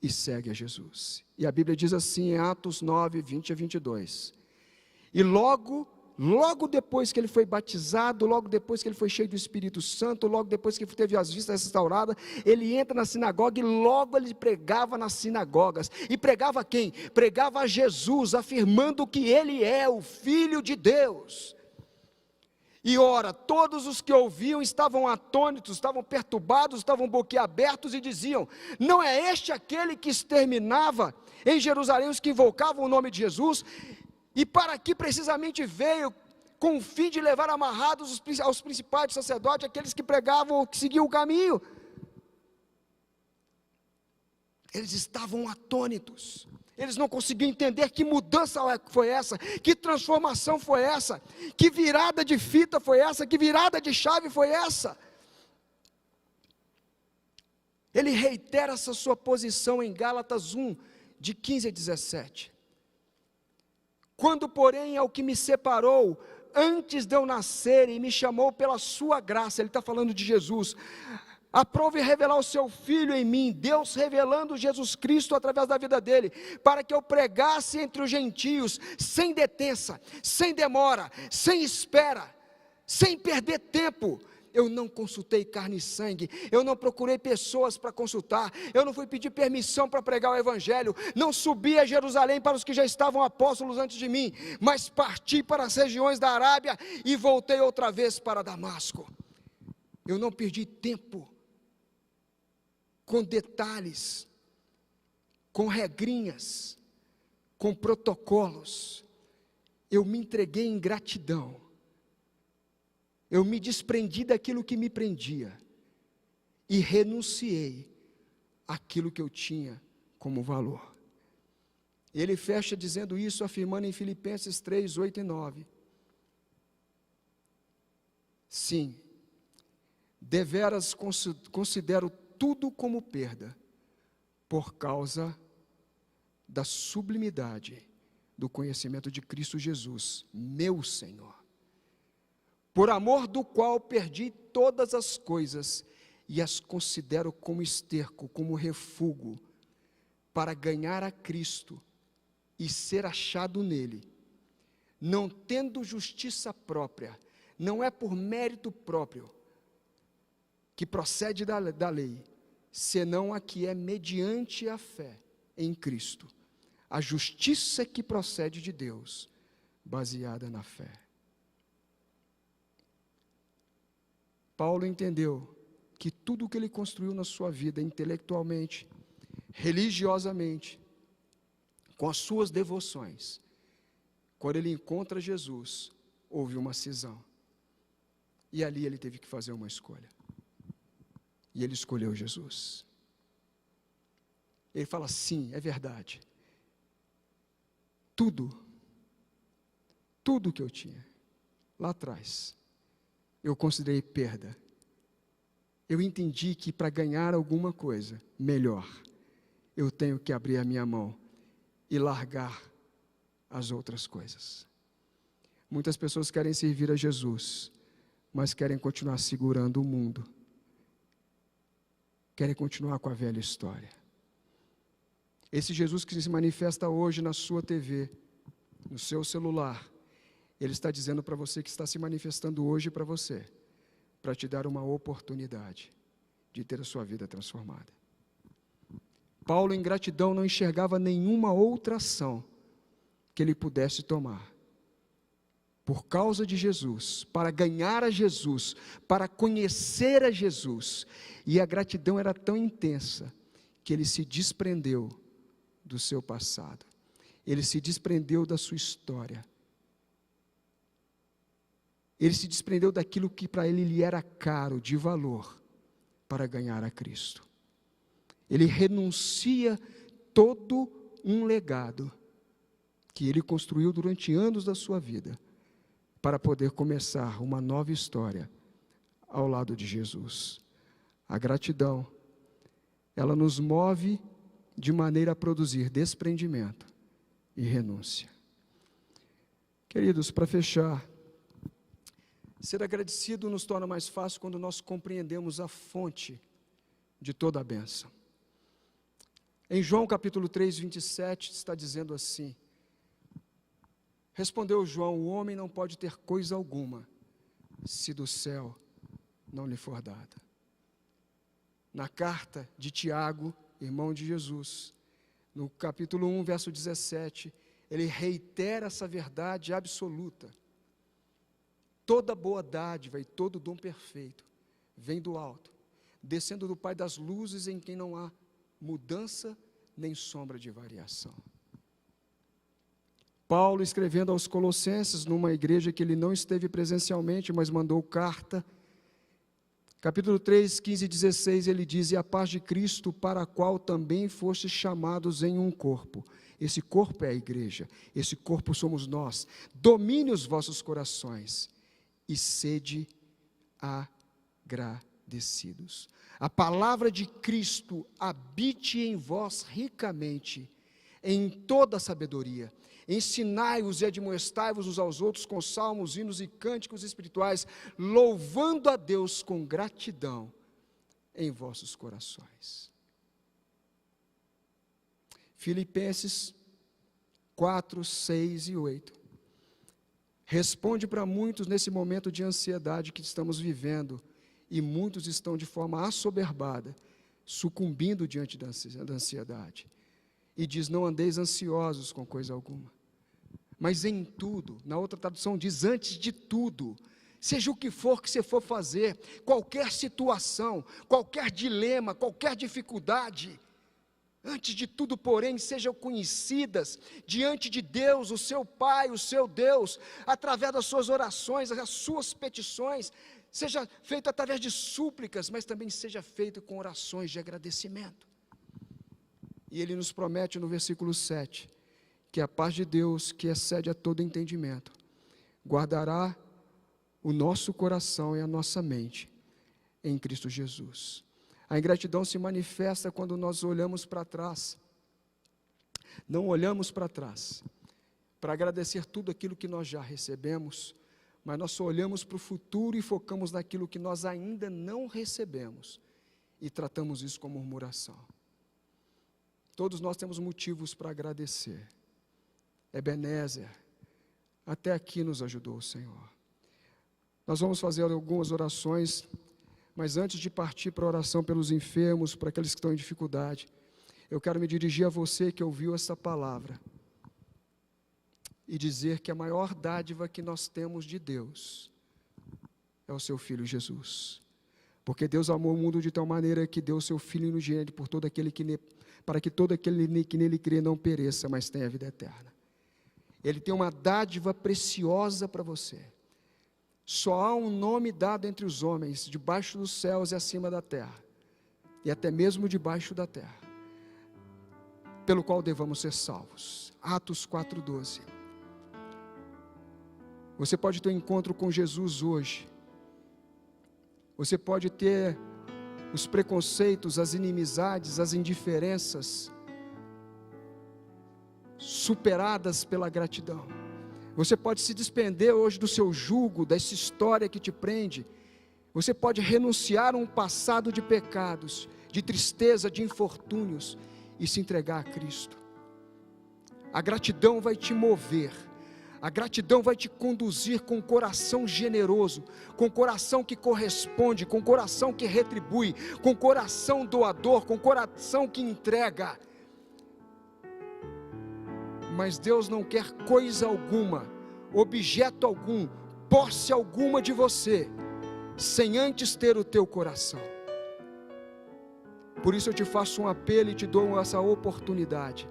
e segue a Jesus. E a Bíblia diz assim em Atos 9, 20 a 22. E logo depois que ele foi batizado, logo depois que ele foi cheio do Espírito Santo, logo depois que ele teve as vistas restauradas, ele entra na sinagoga e logo ele pregava nas sinagogas. E pregava quem? Pregava a Jesus, afirmando que ele é o Filho de Deus. E ora, todos os que ouviam estavam atônitos, estavam perturbados, estavam boquiabertos e diziam: não é este aquele que exterminava em Jerusalém os que invocavam o nome de Jesus? E para aqui precisamente veio, com o fim de levar amarrados aos principais sacerdotes, aqueles que pregavam, que seguiam o caminho. Eles estavam atônitos, eles não conseguiam entender que mudança foi essa, que transformação foi essa, que virada de fita foi essa, que virada de chave foi essa. Ele reitera essa sua posição em Gálatas 1, de 15 a 17. Quando, porém, ao que me separou, antes de eu nascer, e me chamou pela sua graça, ele está falando de Jesus, aprove revelar o seu Filho em mim, Deus revelando Jesus Cristo através da vida dele, para que eu pregasse entre os gentios, sem detença, sem demora, sem espera, sem perder tempo. Eu não consultei carne e sangue, eu não procurei pessoas para consultar, eu não fui pedir permissão para pregar o Evangelho, não subi a Jerusalém para os que já estavam apóstolos antes de mim, mas parti para as regiões da Arábia e voltei outra vez para Damasco. Eu não perdi tempo com detalhes, com regrinhas, com protocolos. Eu me entreguei em gratidão. Eu me desprendi daquilo que me prendia e renunciei àquilo que eu tinha como valor. Ele fecha dizendo isso, afirmando em Filipenses 3, 8 e 9. Sim, deveras considero tudo como perda, por causa da sublimidade do conhecimento de Cristo Jesus, meu Senhor, por amor do qual perdi todas as coisas e as considero como esterco, como refúgio, para ganhar a Cristo e ser achado nele, não tendo justiça própria, não é por mérito próprio, que procede da lei, senão a que é mediante a fé em Cristo, a justiça que procede de Deus, baseada na fé. Paulo entendeu que tudo o que ele construiu na sua vida, intelectualmente, religiosamente, com as suas devoções, quando ele encontra Jesus, houve uma cisão, e ali ele teve que fazer uma escolha. E ele escolheu Jesus. Ele fala: sim, é verdade. Tudo que eu tinha, lá atrás, eu considerei perda. Eu entendi que para ganhar alguma coisa melhor, eu tenho que abrir a minha mão e largar as outras coisas. Muitas pessoas querem servir a Jesus, mas querem continuar segurando o mundo. Querem continuar com a velha história. Esse Jesus que se manifesta hoje na sua TV, no seu celular, ele está dizendo para você que está se manifestando hoje para você, para te dar uma oportunidade de ter a sua vida transformada. Paulo, em gratidão, não enxergava nenhuma outra ação que ele pudesse tomar. Por causa de Jesus, para ganhar a Jesus, para conhecer a Jesus. E a gratidão era tão intensa, que ele se desprendeu do seu passado. Ele se desprendeu da sua história. Ele se desprendeu daquilo que para ele lhe era caro, de valor, para ganhar a Cristo. Ele renuncia todo um legado que ele construiu durante anos da sua vida, para poder começar uma nova história ao lado de Jesus. A gratidão, ela nos move de maneira a produzir desprendimento e renúncia. Queridos, para fechar, ser agradecido nos torna mais fácil quando nós compreendemos a fonte de toda a bênção. Em João capítulo 3, 27, está dizendo assim: respondeu João: o homem não pode ter coisa alguma, se do céu não lhe for dada. Na carta de Tiago, irmão de Jesus, no capítulo 1, verso 17, ele reitera essa verdade absoluta. Toda boa dádiva e todo dom perfeito vem do alto, descendo do Pai das luzes, em quem não há mudança nem sombra de variação. Paulo, escrevendo aos Colossenses, numa igreja que ele não esteve presencialmente, mas mandou carta, capítulo 3, 15 e 16, ele diz: e a paz de Cristo, para a qual também fostes chamados em um corpo. Esse corpo é a igreja, esse corpo somos nós. Domine os vossos corações e sede agradecidos. A palavra de Cristo habite em vós ricamente, em toda sabedoria. Ensinai-vos e admoestai-vos uns aos outros com salmos, hinos e cânticos espirituais, louvando a Deus com gratidão em vossos corações. Filipenses 4, 6 e 8. Responde para muitos nesse momento de ansiedade que estamos vivendo, e muitos estão de forma assoberbada, sucumbindo diante da ansiedade. E diz: não andeis ansiosos com coisa alguma, mas em tudo, na outra tradução diz: antes de tudo, seja o que for que você for fazer, qualquer situação, qualquer dilema, qualquer dificuldade, antes de tudo, porém, sejam conhecidas diante de Deus, o seu Pai, o seu Deus, através das suas orações, as suas petições, seja feito através de súplicas, mas também seja feito com orações de agradecimento. E ele nos promete no versículo 7, que a paz de Deus, que excede a todo entendimento, guardará o nosso coração e a nossa mente em Cristo Jesus. A ingratidão se manifesta quando nós olhamos para trás. Não olhamos para trás para agradecer tudo aquilo que nós já recebemos, mas nós só olhamos para o futuro e focamos naquilo que nós ainda não recebemos e tratamos isso como murmuração. Todos nós temos motivos para agradecer. Ebenezer, até aqui nos ajudou o Senhor. Nós vamos fazer algumas orações, mas antes de partir para a oração pelos enfermos, para aqueles que estão em dificuldade, eu quero me dirigir a você que ouviu essa palavra e dizer que a maior dádiva que nós temos de Deus é o seu Filho Jesus. Porque Deus amou o mundo de tal maneira que deu o seu Filho unigênito para que todo aquele que nele crê não pereça, mas tenha a vida eterna. Ele tem uma dádiva preciosa para você. Só há um nome dado entre os homens, debaixo dos céus e acima da terra, e até mesmo debaixo da terra, pelo qual devamos ser salvos. Atos 4:12. Você pode ter um encontro com Jesus hoje. Você pode ter os preconceitos, as inimizades, as indiferenças superadas pela gratidão. Você pode se despender hoje do seu jugo, dessa história que te prende. Você pode renunciar a um passado de pecados, de tristeza, de infortúnios e se entregar a Cristo. A gratidão vai te mover. A gratidão vai te conduzir com um coração generoso, com um coração que corresponde, com um coração que retribui, com um coração doador, com um coração que entrega. Mas Deus não quer coisa alguma, objeto algum, posse alguma de você, sem antes ter o teu coração. Por isso eu te faço um apelo e te dou essa oportunidade.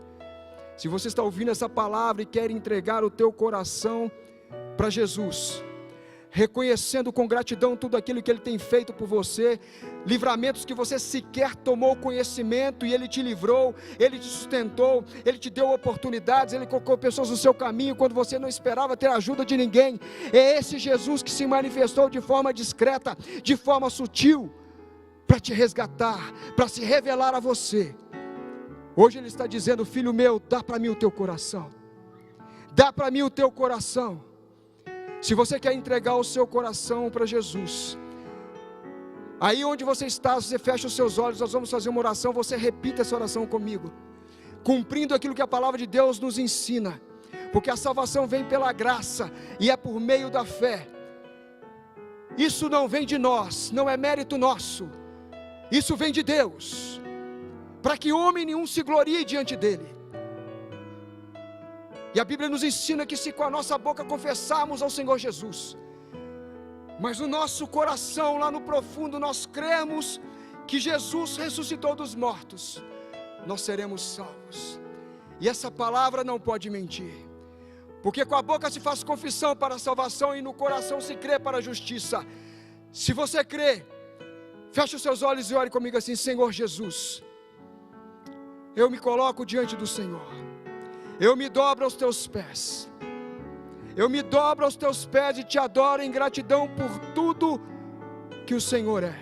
Se você está ouvindo essa palavra e quer entregar o teu coração para Jesus, reconhecendo com gratidão tudo aquilo que Ele tem feito por você, livramentos que você sequer tomou conhecimento e Ele te livrou, Ele te sustentou, Ele te deu oportunidades, Ele colocou pessoas no seu caminho quando você não esperava ter a ajuda de ninguém. É esse Jesus que se manifestou de forma discreta, de forma sutil, para te resgatar, para se revelar a você. Hoje Ele está dizendo: filho meu, dá para mim o teu coração, dá para mim o teu coração. Se você quer entregar o seu coração para Jesus, aí onde você está, você fecha os seus olhos, nós vamos fazer uma oração, você repita essa oração comigo, cumprindo aquilo que a palavra de Deus nos ensina, porque a salvação vem pela graça, e é por meio da fé. Isso não vem de nós, não é mérito nosso, isso vem de Deus, para que homem nenhum se glorie diante dele. E a Bíblia nos ensina que se com a nossa boca confessarmos ao Senhor Jesus, mas no nosso coração, lá no profundo, nós cremos que Jesus ressuscitou dos mortos, nós seremos salvos. E essa palavra não pode mentir, porque com a boca se faz confissão para a salvação e no coração se crê para a justiça. Se você crê, feche os seus olhos e ore comigo assim: Senhor Jesus, eu me coloco diante do Senhor, eu me dobro aos teus pés, eu me dobro aos teus pés e te adoro em gratidão por tudo que o Senhor é.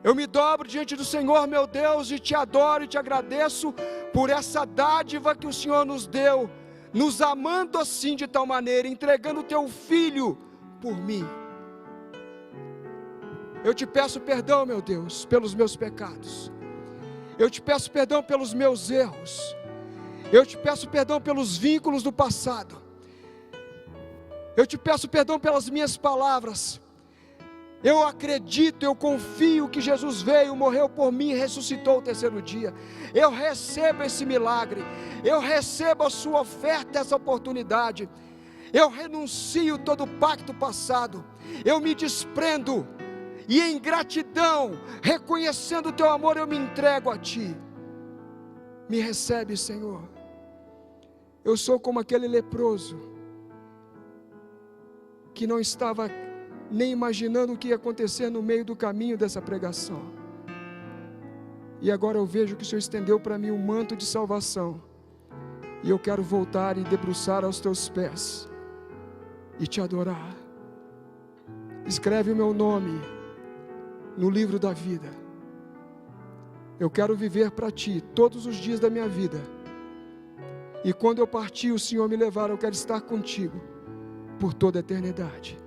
Eu me dobro diante do Senhor, meu Deus, e te adoro e te agradeço por essa dádiva que o Senhor nos deu, nos amando assim de tal maneira, entregando o teu Filho por mim. Eu te peço perdão, meu Deus, pelos meus pecados. Eu te peço perdão pelos meus erros. Eu te peço perdão pelos vínculos do passado. Eu te peço perdão pelas minhas palavras. Eu acredito, eu confio que Jesus veio, morreu por mim e ressuscitou o terceiro dia. Eu recebo esse milagre. Eu recebo a sua oferta, essa oportunidade. Eu renuncio todo o pacto passado. Eu me desprendo. E em gratidão, reconhecendo o teu amor, eu me entrego a ti. Me recebe, Senhor. Eu sou como aquele leproso que não estava nem imaginando o que ia acontecer no meio do caminho dessa pregação. E agora eu vejo que o Senhor estendeu para mim um manto de salvação. E eu quero voltar e debruçar aos teus pés e te adorar. Escreve o meu nome no livro da vida. Eu quero viver para ti todos os dias da minha vida. E quando eu partir, o Senhor me levar, eu quero estar contigo por toda a eternidade.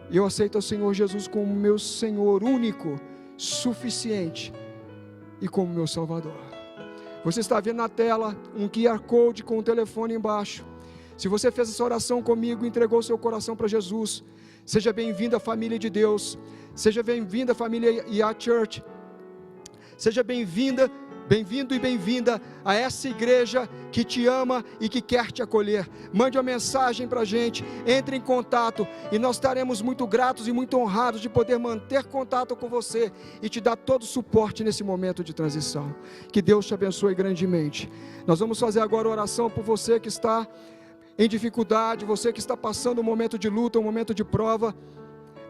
Eu aceito o Senhor Jesus como meu Senhor único, suficiente e como meu Salvador. Você está vendo na tela um QR Code com o telefone embaixo. Se você fez essa oração comigo, entregou seu coração para Jesus, seja bem-vindo à família de Deus. Seja bem-vinda, família IA Church. Seja bem-vindo e bem-vinda a essa igreja que te ama e que quer te acolher. Mande uma mensagem para a gente, entre em contato e nós estaremos muito gratos e muito honrados de poder manter contato com você e te dar todo o suporte nesse momento de transição. Que Deus te abençoe grandemente. Nós vamos fazer agora oração por você que está em dificuldade, você que está passando um momento de luta, um momento de prova.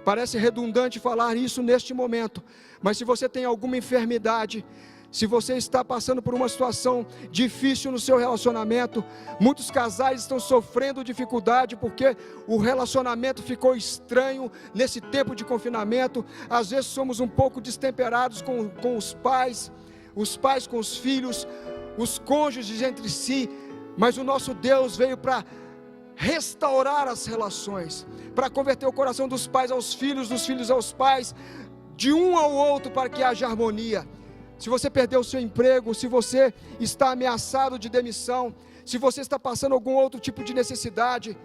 Parece redundante falar isso neste momento, mas se você tem alguma enfermidade, se você está passando por uma situação difícil no seu relacionamento, muitos casais estão sofrendo dificuldade porque o relacionamento ficou estranho nesse tempo de confinamento. Às vezes somos um pouco destemperados com os pais com os filhos, os cônjuges entre si, mas o nosso Deus veio para restaurar as relações, para converter o coração dos pais aos filhos, dos filhos aos pais, de um ao outro, para que haja harmonia. Se você perdeu o seu emprego, se você está ameaçado de demissão, se você está passando algum outro tipo de necessidade,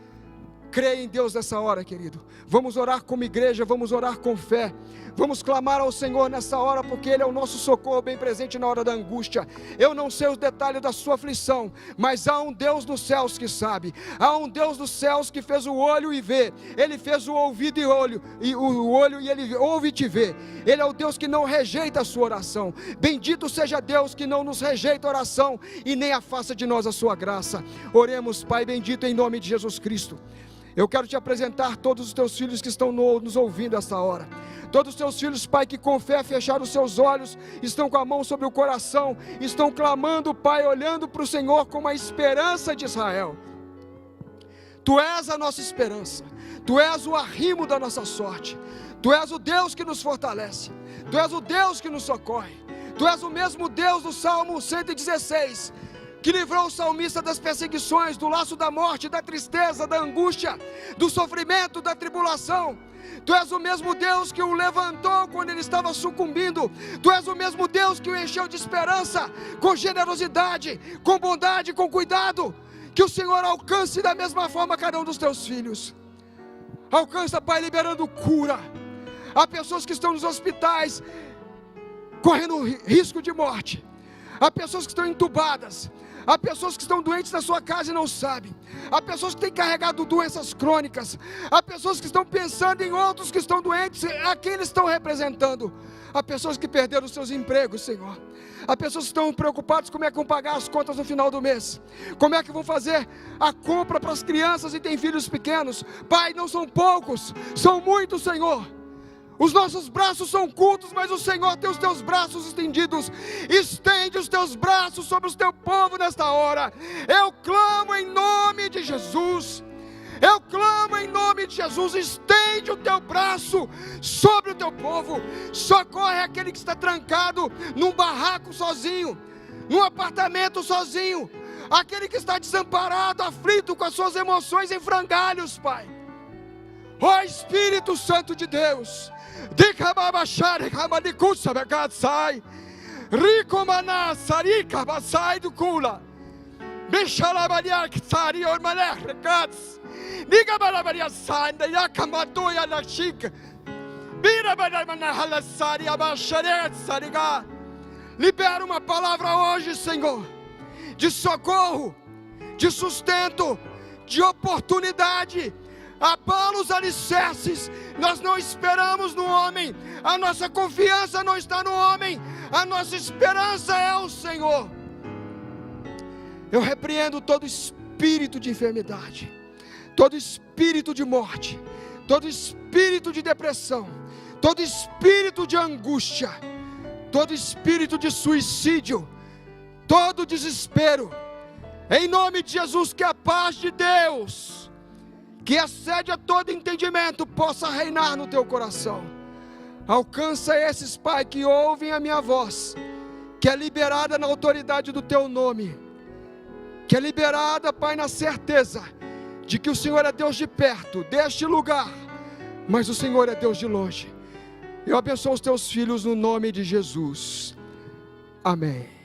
creia em Deus nessa hora, querido. Vamos orar como igreja, vamos orar com fé, vamos clamar ao Senhor nessa hora, porque Ele é o nosso socorro bem presente na hora da angústia. Eu não sei os detalhes da sua aflição, mas há um Deus dos céus que sabe, há um Deus dos céus que fez o olho e vê, Ele fez o ouvido e o olho e Ele ouve e te vê. Ele é o Deus que não rejeita a sua oração. Bendito seja Deus que não nos rejeita a oração e nem afasta de nós a sua graça. Oremos, Pai bendito, em nome de Jesus Cristo. Eu quero te apresentar todos os teus filhos que estão nos ouvindo essa hora. Todos os teus filhos, Pai, que com fé fecharam os seus olhos, estão com a mão sobre o coração, estão clamando, Pai, olhando para o Senhor como a esperança de Israel. Tu és a nossa esperança, Tu és o arrimo da nossa sorte, Tu és o Deus que nos fortalece, Tu és o Deus que nos socorre, Tu és o mesmo Deus do Salmo 116, que livrou o salmista das perseguições, do laço da morte, da tristeza, da angústia, do sofrimento, da tribulação. Tu és o mesmo Deus que o levantou quando ele estava sucumbindo. Tu és o mesmo Deus que o encheu de esperança, com generosidade, com bondade, com cuidado. Que o Senhor alcance da mesma forma cada um dos teus filhos. Alcança, Pai, liberando cura. Há pessoas que estão nos hospitais correndo risco de morte. Há pessoas que estão entubadas. Há pessoas que estão doentes na sua casa e não sabem. há pessoas que têm carregado doenças crônicas, há pessoas que estão pensando em outros que estão doentes, a quem eles estão representando, há pessoas que perderam os seus empregos, Senhor, há pessoas que estão preocupadas como é que vão pagar as contas no final do mês, como é que vão fazer a compra para as crianças e têm filhos pequenos. Pai, não são poucos, são muitos, Senhor. Os nossos braços são curtos, mas o Senhor tem os teus braços estendidos. Estende os teus braços sobre o teu povo nesta hora. Eu clamo em nome de Jesus. Eu clamo em nome de Jesus. Estende o teu braço sobre o teu povo. Socorre aquele que está trancado num barraco sozinho, num apartamento sozinho, aquele que está desamparado, aflito com as suas emoções em frangalhos, Pai. Ó Espírito Santo de Deus, sai do cula, libera uma palavra hoje, Senhor, de socorro, de sustento, de oportunidade. Abala os alicerces. Nós não esperamos no homem, a nossa confiança não está no homem, a nossa esperança é o Senhor. Eu repreendo todo espírito de enfermidade, todo espírito de morte, todo espírito de depressão, todo espírito de angústia, todo espírito de suicídio, todo desespero, em nome de Jesus. Que a paz de Deus, que excede a todo entendimento, possa reinar no teu coração. Alcança esses, Pai, que ouvem a minha voz, que é liberada na autoridade do teu nome, que é liberada, Pai, na certeza de que o Senhor é Deus de perto, deste lugar, mas o Senhor é Deus de longe. Eu abençoo os teus filhos no nome de Jesus. Amém.